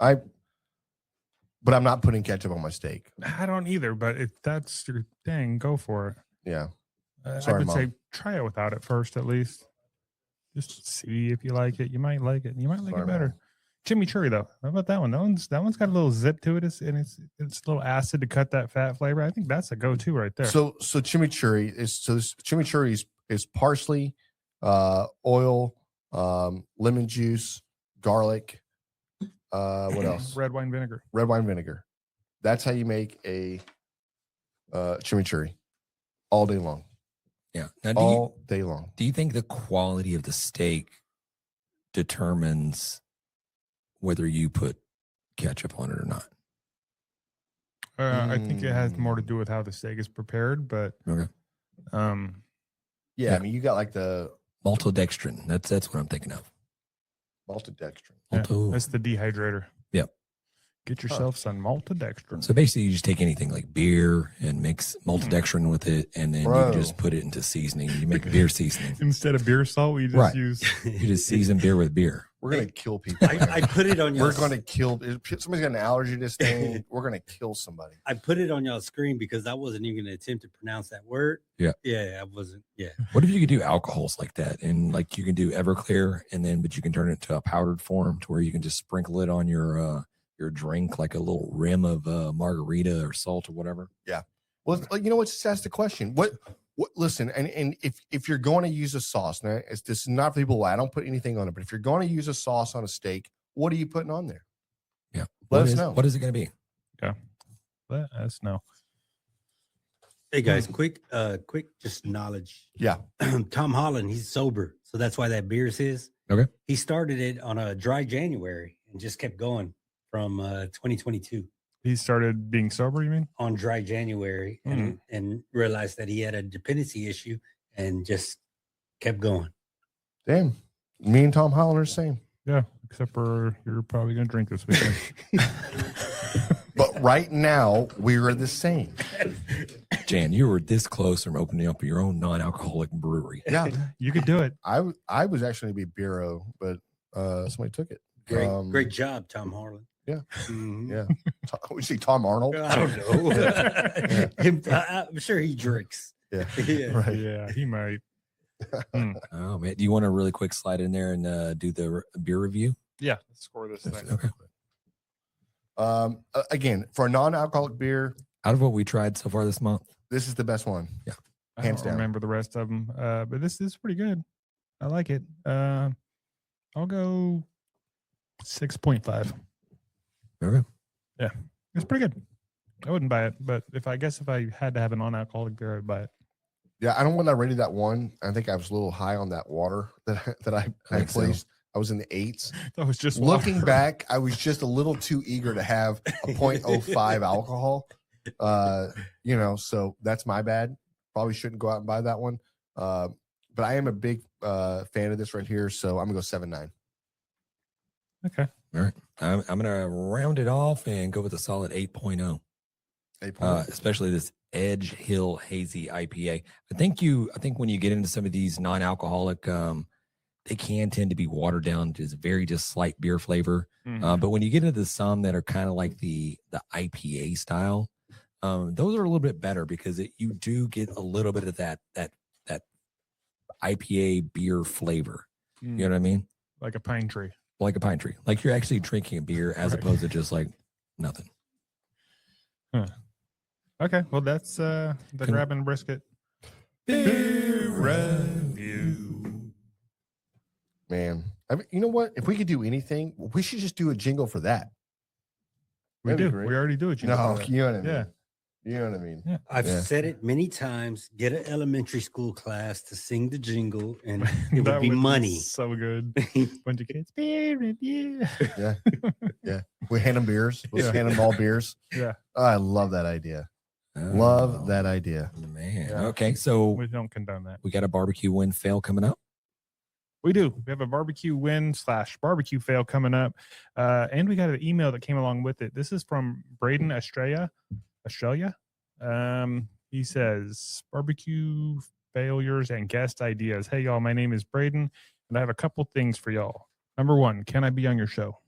But I'm not putting ketchup on my steak. I don't either, but if that's your thing, go for it. Yeah. I Sorry, would Mom. say try it without it first, at least. Just see if you like it. You might like it. You might like Sorry, it better. Mom. Chimichurri though. How about that one? That one's got a little zip to it. It's a little acid to cut that fat flavor. I think that's a go-to right there. So chimichurri is parsley, oil, lemon juice, garlic. What else? Red wine vinegar. Red wine vinegar. That's how you make a chimichurri all day long. Yeah. Now, All day long. do you think the quality of the steak determines whether you put ketchup on it or not. I think it has more to do with how the steak is prepared, but Okay. Yeah, I mean, you got like the Maltodextrin. That's what I'm thinking of. maltodextrin. Malto. that's the dehydrator. Yep. Get yourself some maltodextrin. So basically, you just take anything like beer and mix maltodextrin with it, and then Bro. you just put it into seasoning. You make beer seasoning. Instead of beer salt, we just Right. use. You just season beer with beer. We're gonna kill people. I put it on We're y'all. gonna kill. If somebody's got an allergy to this thing, we're gonna kill somebody. I put it on y'all's screen because I wasn't even going to attempt to pronounce that word. Yeah. Yeah, I wasn't. Yeah. What if you could do alcohols like that, and like you can do Everclear, and then but you can turn it into a powdered form to where you can just sprinkle it on your drink like a little rim of margarita or salt or whatever. Well, you know what? Just ask the question. What? Listen, and if you're going to use a sauce, now this is not for people. I don't put anything on it, but if you're going to use a sauce on a steak, what are you putting on there? Yeah. Let What us is- know. What is it going to be? Let us know. Hey guys, quick just knowledge. Yeah. Tom Holland, he's sober, so that's why that beer is his. Okay. He started it on a dry January and just kept going from 2022 He started being sober, you mean? on dry January and realized that he had a dependency issue and just kept going. Damn. Me and Tom Holland are the same. Yeah, except for you're probably going to drink this weekend. But right now, we're the same. Jan, you were this close from opening up your own non-alcoholic brewery. Yeah. You could do it. I was actually going to be Bureau, but somebody took it. Great job, Tom Holland. Yeah. Mhm. Yeah. We see Tom Arnold. I don't know. I'm sure he drinks. Yeah. Yeah. Right. Yeah, he might. Oh man, do you want to really quick slide in there and do the beer review? Yeah, let's score this thing. Okay. Again, for a non-alcoholic beer, Out of what we tried so far this month, this is the best one. I Hands don't down. remember the rest of them, but this is pretty good. I like it. I'll go 6.5. okay. It's pretty good. I wouldn't buy it, but if I had to have a non-alcoholic beer, I'd buy it. Yeah, I don't know when I rated that one. I think I was a little high on that water that I think so. placed. I was in the 8s. That was just Looking water. back, I was just a little too eager to have a 0.05 alcohol. So that's my bad. Probably shouldn't go out and buy that one. But I am a big fan of this right here, so I'm gonna go 7.9. Okay. All right. I'm gonna round it off and go with a solid 8.0. 8.0. Especially this Edge Hill Hazy IPA. I think when you get into some of these non-alcoholic, they can tend to be watered down to just slight beer flavor. But when you get into some that are kind of like the IPA style, those are a little bit better because you do get a little bit of that IPA beer flavor. You know what I mean? Like a pine tree. Like a pine tree. Like you're actually drinking a beer as Right. opposed to just like nothing. Okay. Well, that's the grab and brisket beer review. Man, you know what? If we could do anything, we should just do a jingle for that. We That'd be do. great. We already do it. No, you know what I mean. Yeah. You know what I mean. I've Yeah. said it many times. Get an elementary school class to sing the jingle, and it That would be money. So good. Bunch of kids. Beer review. Yeah. We hand them beers. We'll Yeah. hand them all beers. Yeah. Oh, I love that idea. Love Oh, that idea. man. Yeah. Okay, so We don't condone that. we got a barbecue win fail coming up. We do. We have a barbecue win / barbecue fail coming up. And we got an email that came along with it. This is from Braden Australia. He says, barbecue failures and guest ideas. Hey, y'all, my name is Braden, and I have a couple things for y'all. Number 1, can I be on your show?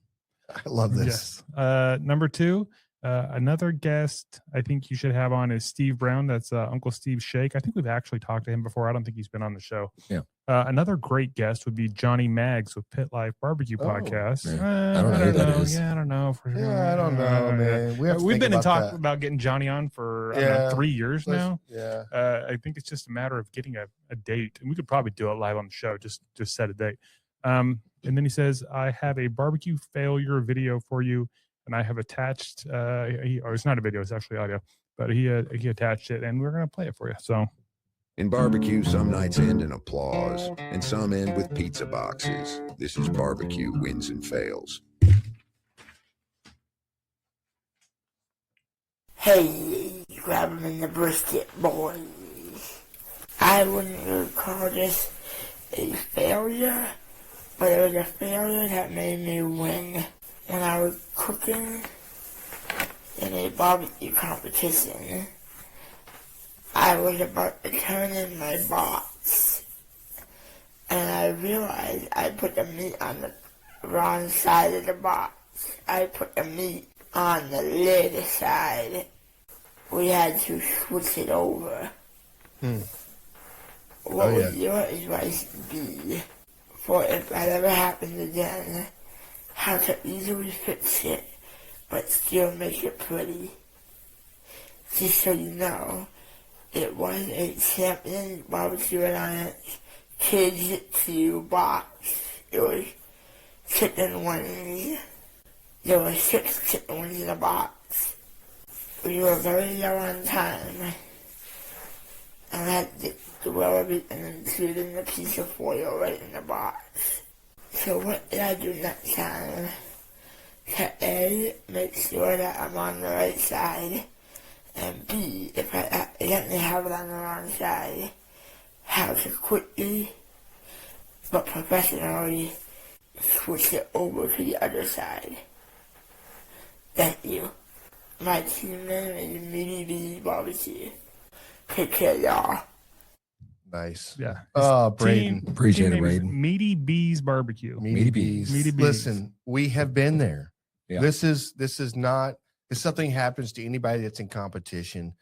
I love this. Yes. Number 2, another guest I think you should have on is Steve Brown. That's Uncle Steve Shake. I think we've actually talked to him before. I don't think he's been on the show. Yeah. Another great guest would be Johnny Maggs with Pit Life Barbecue Oh, Podcast. yeah. I don't know who that is. Yeah, I don't know. Yeah, I don't know, man. We have to We've think been in about talk that. about getting Johnny on for I don't know, 3 years now. Yeah. I think it's just a matter of getting a date, and we could probably do it live on the show. Just set a date. And then he says, "I have a barbecue failure video for you, and I have attached. It's not a video; it's actually audio, but he attached it, and we're gonna play it for you." So In barbecue, some nights end in applause, and some end with pizza boxes. This is barbecue wins and fails. Hey, grab 'em in the brisket, boys. I wouldn't really call this a failure, but it was a failure that made me win. When I was cooking in a barbecue competition, I was about to turn in my box, and I realized I put the meat on the wrong side of the box. I put the meat on the lid side. We had to switch it over. What would your advice be for if that ever happened again? How to easily fix it, but still make it pretty? Just so you know, it was a Champion Barbecue Alliance Kids 2 box. It was chicken wings. There were 6 chicken wings in a box. We were very low on time, and I had to do everything, including the piece of foil right in the box. So what did I do next time? To A, make sure that I'm on the right side, and B, if I accidentally have it on the wrong side, how to quickly, but professionally, switch it over to the other side. Thank you. My team name is Meaty B's Barbecue. Take care, y'all. Nice. Yeah. Oh, Braden. Appreciate it, Team name is Braden. Meaty Bees Barbecue. Meaty Bees. Meaty Bees. Listen, we have been there. Yeah. This is not, if something happens to anybody that's in competition,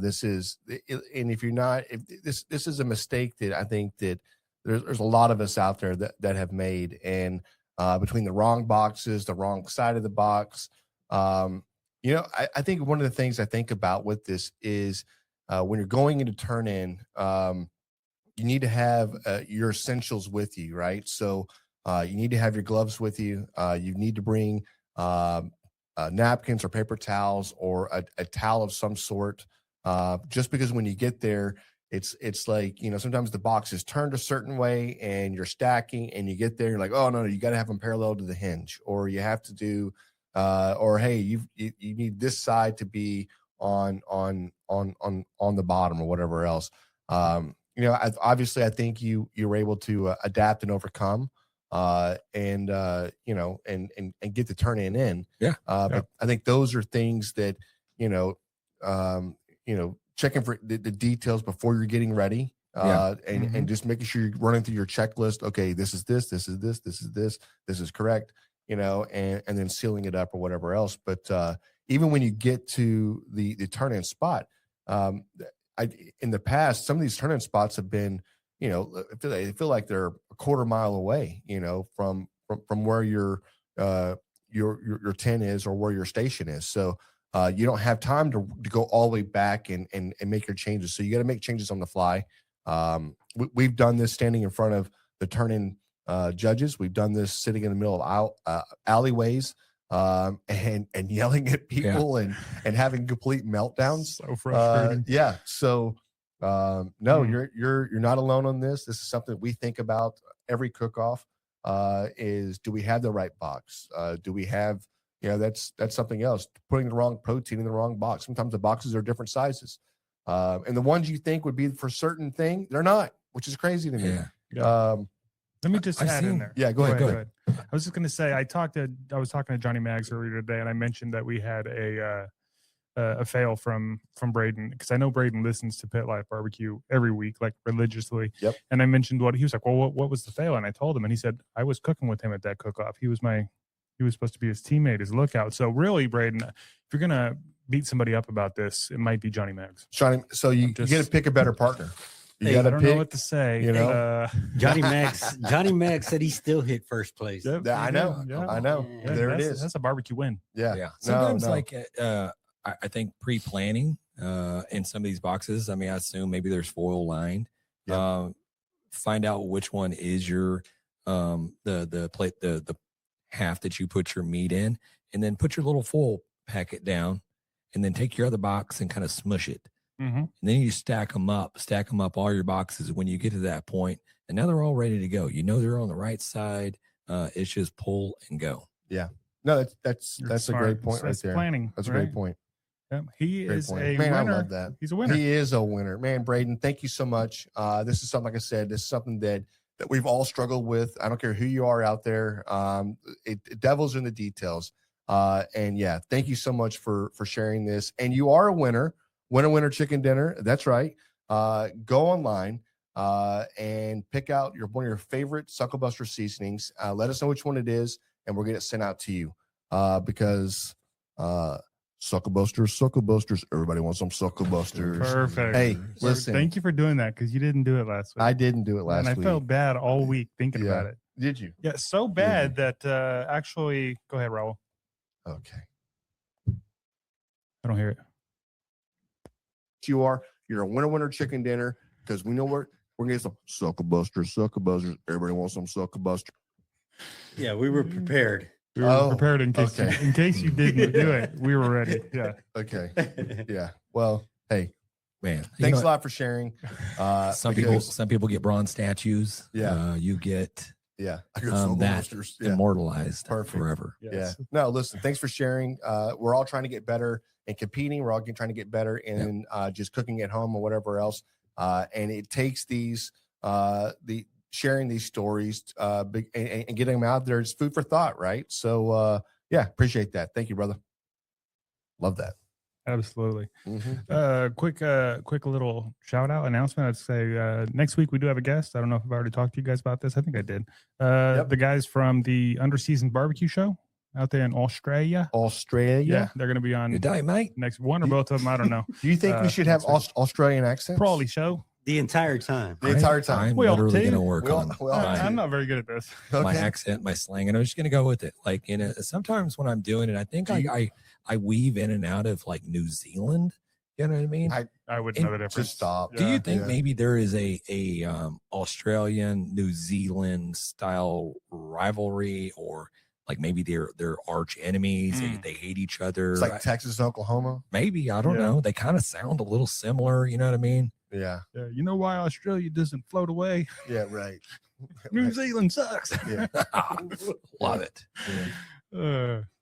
this is, and if you're not, if this is a mistake that I think that there's a lot of us out there that have made, and between the wrong boxes, the wrong side of the box, you know, I think one of the things I think about with this is when you're going into turn in, you need to have your essentials with you, right? So you need to have your gloves with you. You need to bring napkins or paper towels or a towel of some sort, just because when you get there, it's like, you know, sometimes the box is turned a certain way and you're stacking, and you get there, you're like, oh no, you got to have them parallel to the hinge, or you have to do, or hey, you need this side to be on the bottom or whatever else. You know, obviously I think you were able to adapt and overcome, and you know, and get the turn in. Yeah. But I think those are things that, you know, checking for the details before you're getting ready, and just making sure you're running through your checklist. Okay, this is this is this, this is this, this is correct, you know, and then sealing it up or whatever else. But even when you get to the turn-in spot, in the past, some of these turn-in spots have been, you know, I feel like they're a quarter mile away, you know, from where your 10 is or where your station is. So you don't have time to go all the way back and make your changes. So you got to make changes on the fly. We've done this standing in front of the turn-in judges. We've done this sitting in the middle of alleyways, and yelling at people and having complete meltdowns. So frustrating. Yeah. So no, you're not alone on this. This is something we think about every cook-off. Is, do we have the right box? Do we have, you know, that's something else. Putting the wrong protein in the wrong box. Sometimes the boxes are different sizes, and the ones you think would be for certain thing, they're not, which is crazy to me. Yeah. Let me just add in there. Yeah, go ahead. I was just going to say, I was talking to Johnny Maggs earlier today, and I mentioned that we had a fail from Braden, because I know Braden listens to Pit Life Barbecue every week, like religiously. Yep. And I mentioned he was like, well, what was the fail? And I told him, and he said, I was cooking with him at that cook-off. He was supposed to be his teammate, his lookout. So really, Braden, if you're going to beat somebody up about this, it might be Johnny Maggs. So you got to pick a better partner. You I got to don't pick. know what to say. You know, Johnny Maggs said he still hit first place. Yep, I know. yeah. I know. Yeah, There it is. That's a barbecue win. Yeah. Sometimes, No. like, I think pre-planning in some of these boxes. I mean, I assume maybe there's foil lined. Yep. Find out which one is your the plate, the half that you put your meat in, and then put your little foil packet down, and then take your other box and kind of smush it. Mm-hmm. And then you stack them up all your boxes when you get to that point, and now they're all ready to go. You know they're on the right side. It's just pull and go. Yeah. No, that's a Smart. great point That's right there. planning. That's a right? great point. Yeah, he Great is point. a Man, I winner. love that. He's a winner. He is a winner, man. Braden, thank you so much. This is something, like I said, this is something that we've all struggled with. I don't care who you are out there. Devil's in the details. And yeah, thank you so much for sharing this. And you are a winner. Winner chicken dinner. That's right. Go online and pick out one of your favorite Sucklebuster seasonings. Let us know which one it is, and we'll get it sent out to you. Because Sucklebusters. Everybody wants some Sucklebusters. Perfect. Hey, listen. Thank you for doing that because you didn't do it last week. I didn't do it last and I week. felt bad all week thinking Yeah. about it. Did you? Yeah, so bad that actually, go ahead, Raul. Okay. I don't hear it. You're a winner chicken dinner because we know we're gonna get some Sucklebusters. Everybody wants some Sucklebuster. Yeah, we were prepared. We were prepared in case okay. in case you didn't do it. We were ready. Yeah. Okay. Yeah. Well, hey, Man, thanks a lot for sharing. Some because- people get bronze statues. Yeah. You get Yeah. I got that Sucklebusters. Yeah. immortalized Perfect. forever. Yeah. Yes. No, listen, thanks for sharing. We're all trying to get better in competing. We're all trying to get better in just cooking at home or whatever else. And it takes these, sharing these stories and getting them out there. It's food for thought, right? So, yeah, appreciate that. Thank you, brother. Love that. Absolutely. Mm-hmm. Quick little shout out announcement. I'd say next week we do have a guest. I don't know if I've already talked to you guys about this. I think I did. The guys from the Underseasoned Barbecue Show out there in Australia. Australia? They're going to be on Good day, mate. next one or both of them. I don't know. Do you think we should have Australian accents? Probably so. The entire time. The entire time. I'm We all literally do. going to work We all- on we all my, do. I'm not very good at this. my Okay. accent, my slang, and I'm just going to go with it. Like sometimes when I'm doing it, I think I weave in and out of like New Zealand. You know what I mean? I wouldn't know the difference. Just stop. Do you Yeah. think maybe there is a Australian New Zealand style rivalry, or like maybe they're arch enemies, they hate each other? It's like Texas and Oklahoma. Maybe, I don't Yeah. know. They kind of sound a little similar. You know what I mean? Yeah. Yeah, you know why Australia doesn't float away? Yeah. Right. New Right. Zealand sucks. Yeah. Love it.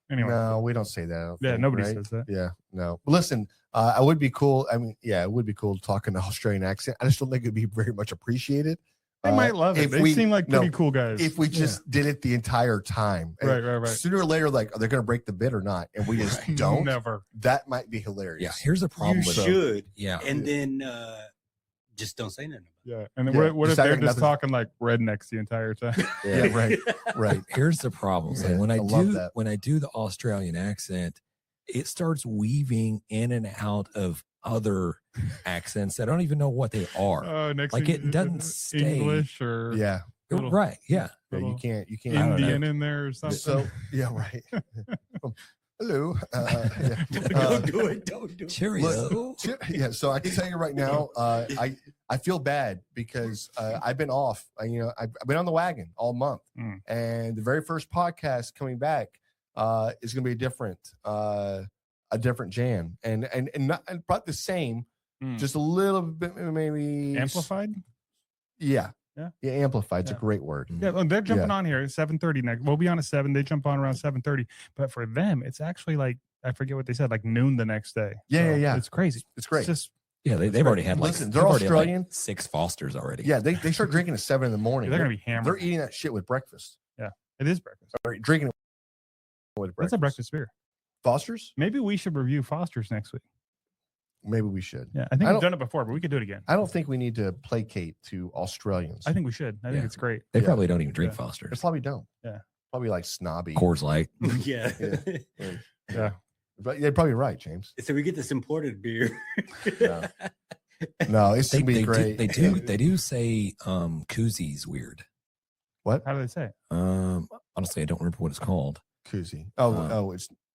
Anyway, No, we don't say that. I don't yeah, think, nobody right? says that. Yeah, no. Listen, I would be cool. I mean, yeah, it would be cool talking an Australian accent. I just don't think it'd be very much appreciated. They might love it. if They we- seem like no, pretty cool guys. If we just did it the entire time. And right. Sooner or later, like, are they going to break the bid or not? And we just don't. Never. That might be hilarious. Yeah. Here's the problem You with it. should. Yeah. And then just don't say nothing. Yeah. And then Yeah, what if just act they're like just nothing- talking like rednecks the entire time? Yeah, right. Right. Here's the problem. So Yeah, when I love do that. when I do the Australian accent, it starts weaving in and out of other accents. I don't even know what they are. Oh, next Like, thing it doesn't stay- English or Yeah. little- Right. Yeah. Yeah, you little can't. I don't know. Indian in there or something. So, yeah, right. Hello. Yeah. Don't do it. Don't do it. Cheerio. Yeah, so I can tell you right now, I feel bad because I've been off. I've been on the wagon all month, and the very first podcast coming back is going to be a different jam, and not about the same, just a little bit maybe Amplified? Yeah, Yeah. amplified. It's Yeah. a great word. Yeah, well, they're jumping on here at 7:30 next. We'll be on at 7. They jump on around 7:30. But for them, it's actually like, I forget what they said, like noon the next day. Yeah. It's crazy. It's great. It's just, Yeah, they've already had like Listen, they've they're already had, like, Australian. 6 Fosters already. Yeah, they start drinking at 7 in the morning. they're going to be hammered. They're eating that shit with breakfast. It is breakfast. Or drinking it with breakfast. That's a breakfast beer. Foster's? Maybe we should review Foster's next week. Maybe we should. Yeah, I think I we've don't- done it before, but we could do it again. I don't think we need to placate to Australians. I think we should. I think Yeah. it's great. They Yeah. probably don't even drink Yeah. They Fosters. probably don't. Yeah. Probably like snobby. Coors Light. Yeah. Yeah. But you're probably right, James. So we get this imported beer. Yeah. No, it's They, gonna be they, great. they do say koozies weird. What? How do they say it? Honestly, I don't remember what it's called. Koozie. Uh,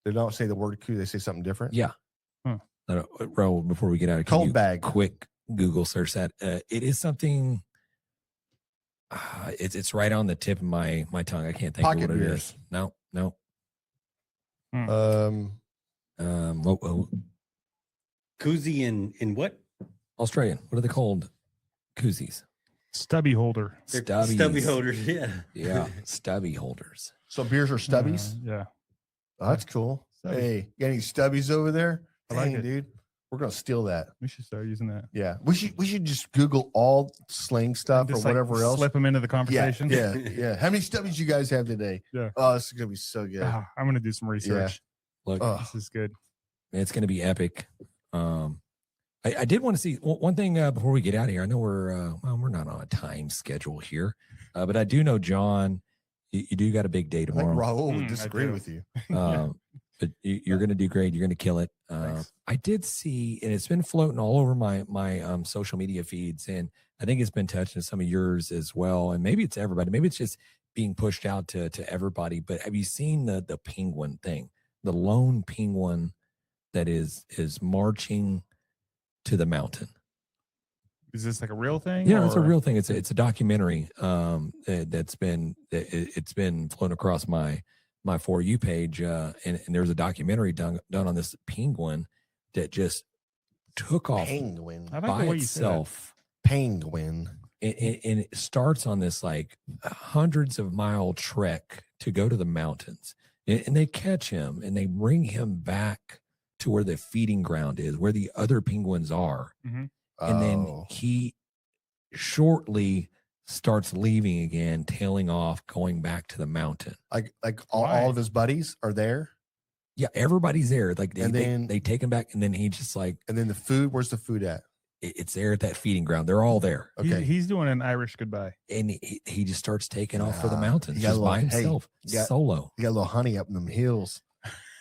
they don't say the word koozie, they say something different. Yeah. Hmm. Raul, before we get out of Cold bag. quick Google search that. It is something. It's right on the tip of my tongue. I can't think Pocket of what it beers. is. No. Um Koozie in what? Australian. What are they called? Koozies. Stubby holder. They're Stubbies. Stubby holders. Yeah. Yeah. Stubby holders. so beers are stubbies. Yeah. Oh, that's cool. Stubbies. Hey, got any stubbies over there? I like Dang, it. dude. We're gonna steal that. We should start using that. Yeah. We should just Google all slang stuff or Just, like, whatever else. Slip them into the Yeah, conversation. yeah. How many stubbies you guys have today? Yeah. Oh, this is gonna be so good. Ah, I'm gonna do some research. Look, Oh. This is good. it's going to be epic. I did want to see one thing before we get out of here. I know we're not on a time schedule here, but I do know, John, you do got a big day I think tomorrow. Raul would I disagree do. with you. But you're going to do great. You're going to kill it. Thanks. I did see, and it's been floating all over my social media feeds, and I think it's been touching some of yours as well. And maybe it's everybody. Maybe it's just being pushed out to everybody. But have you seen the penguin thing? The lone penguin that is marching to the mountain. Is this like a real thing? Yeah, it's a or- real thing. It's a documentary it's been flown across my For You page, and there's a documentary done on this penguin that just took off Penguin. I like by the way you said that. itself, Penguin. and it starts on this like hundreds of mile trek to go to the mountains, and they catch him and they bring him back to where the feeding ground is, where the other penguins are. Mhm. And then Oh. he shortly starts leaving again, tailing off, going back to the mountain. like Why? all of his buddies are there, Yeah, everybody's there. Like And then- they take him back, and then he just like and then the food. Where's the food at? it's there at that feeding ground. They're all there, Okay. He's doing an Irish goodbye. and he just starts taking off for the Ah, mountains he got just a little- by hey, himself, you got- solo. He got a little honey up in them hills.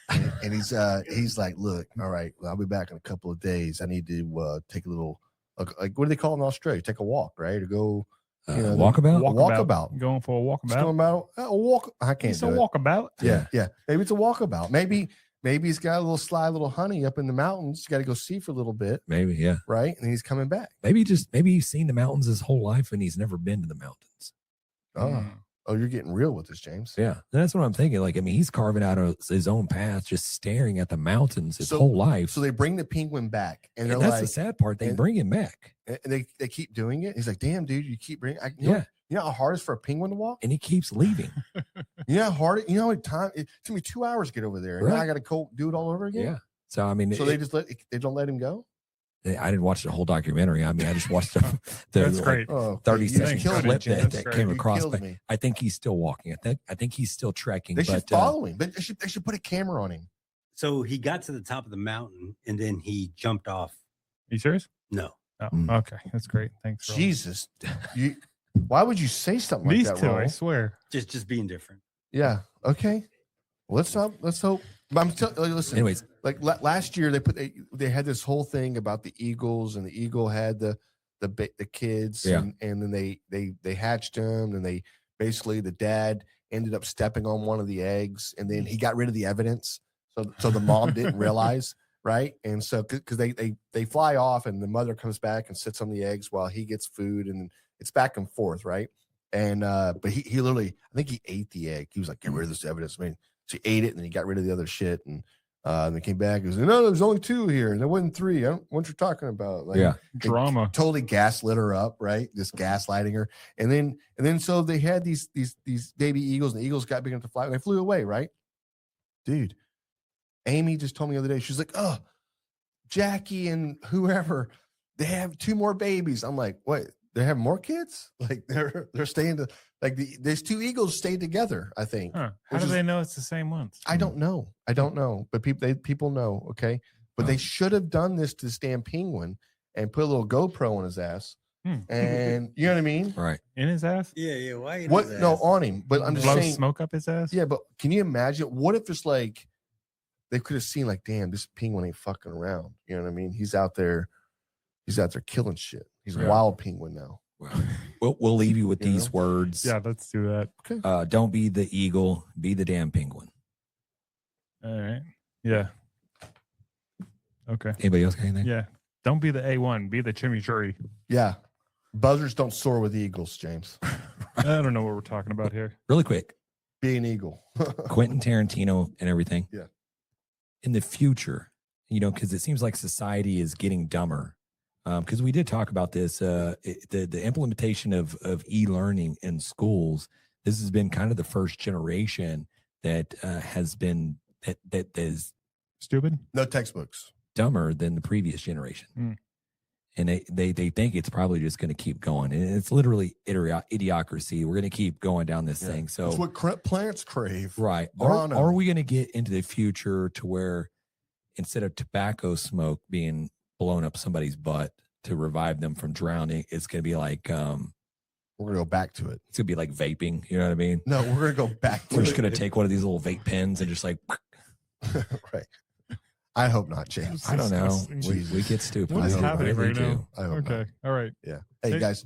And he's like, look, all right, well, I'll be back in a couple of days. I need to take a little, like, what do they call it in Australia? Take a walk, right? Or go, know, Walkabout. Walkabout. Going for a just walkabout. going about a walk. I can't It's a do it. walkabout. Yeah. Maybe it's a walkabout. Maybe he's got a little sly little honey up in the mountains. You got to go see for a little bit, Maybe, yeah. right? And he's coming back. Maybe he's seen the mountains his whole life, and he's never been to the mountains. Oh, you're getting real with this, James. Yeah, that's what I'm thinking. Like, I mean, he's carving out his own path, just staring at the mountains his So- whole life. So they bring the penguin back, and they're And that's like, the sad part. They and- bring him back, and they keep doing it. He's like, damn, dude, you keep bringing. Yeah. You know how hard it is for a penguin to walk? and he keeps leaving. You know how hard it, you know how many time it took me 2 hours to get over there. And now Right. I gotta go do it all over again. Yeah. So I mean, So they don't let him go? I didn't watch the whole documentary. I mean, I just watched the That's like, great. Oh, 30 you second killed me, clip James. that great. came You across. killed But me. I think he's still walking. I think he's still trekking. They should but follow him. But they should put a camera on him. So he got to the top of the mountain and then he jumped off. You serious? No. Oh, Mm. okay. That's great. Thanks. Roland. Jesus. Why would you say something like These that, two, I Raul? swear. Just being different. Yeah. Okay. Let's hope. But I'm listen. anyways, Like last year, they had this whole thing about the eagles, and the eagle had the kids, Yeah. and then they hatched them, and they basically the dad ended up stepping on one of the eggs, and then he got rid of the evidence, so the mom didn't realize, right? And so because they fly off, and the mother comes back and sits on the eggs while he gets food, and it's back and forth, right? And but he literally, I think he ate the egg. He was like, get rid of this evidence. I mean, so he ate it, and then he got rid of the other shit, and they came back. He was like, no, there's only 2 here, and there wasn't 3. I don't know what you're talking about. Like, yeah, they Drama. totally gaslit her up, right? Just gaslighting her, and then so they had these baby eagles, and the eagles got big enough to fly, and they flew away, right? Dude, Amy just told me the other day, she's like, oh, Jackie and whoever, they have 2 more babies. I'm like, what? They have more kids? Like they're staying to like these 2 eagles stayed together, I think. Huh. How Which do is- they know it's the same ones? I don't know. But people know, okay? But they should have done this to this damn penguin and put a little GoPro on his ass. Hmm. And you know what I mean? right. In his ass? Yeah. Why? What? No, on him. But I'm just Blow saying. smoke up his ass? Yeah, but can you imagine? What if it's like they could have seen, like, damn, this penguin ain't fucking around. You know what I mean? He's out there killing shit. He's a Yeah. wild penguin now. Well, we'll leave you with You these know? words. Yeah, let's do that. Don't be the eagle, be the damn penguin. All right. Yeah. Okay. Anybody else got anything? Yeah. Don't be the A1, be the chimichurri. Yeah. Buzzards don't soar with eagles, James. I don't know what we're talking about here. Really quick, Be an eagle. Quentin Tarantino and everything. Yeah. In the future, because it seems like society is getting dumber. Because we did talk about this, the implementation of e-learning in schools. This has been kind of the first generation that has been that is Stupid? No textbooks. dumber than the previous generation. Mm. And they think it's probably just going to keep going. And it's literally idiocracy. We're going to keep going down this thing. So that's what plants crave. right. Guano. Are we going to get into the future to where instead of tobacco smoke being blown up somebody's butt to revive them from drowning, it's going to be like, we're going to go back to it. it's going to be like vaping. You know what I mean? No, we're going to go back to We're it. just going to take one of these little vape pens and just like, Right. I hope not, James. I don't know. Disgusting. We get stupid. What is I hope happening really right do. now? I hope not. Okay. All right. Yeah. Hey, Hey. guys,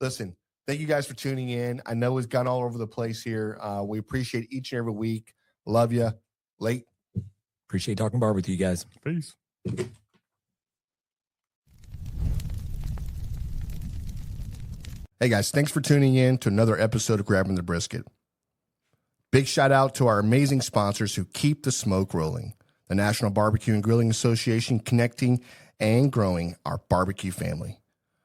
listen, thank you guys for tuning in. I know it's gone all over the place here. We appreciate each and every week. Love you. Late. Appreciate talking bar with you guys. Peace. Hey, guys, thanks for tuning in to another episode of Grabbing the Brisket. Big shout out to our amazing sponsors who keep the smoke rolling. The National Barbecue and Grilling Association, connecting and growing our barbecue family.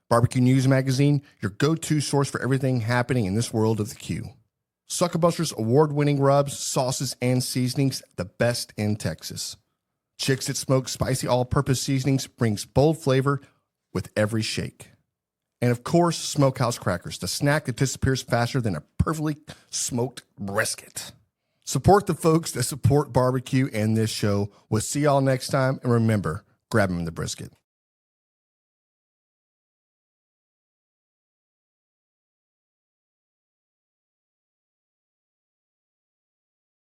Barbecue News Magazine, your go-to source for everything happening in this world of the Q. SUCKLEBUSTERS award-winning rubs, sauces, and seasonings, the best in Texas. Chicks That Smoke spicy all-purpose seasonings brings bold flavor with every shake. And of course, Smokehouse Crackers, the snack that disappears faster than a perfectly smoked brisket. Support the folks that support barbecue and this show. We'll see y'all next time. And remember, grab 'em the brisket.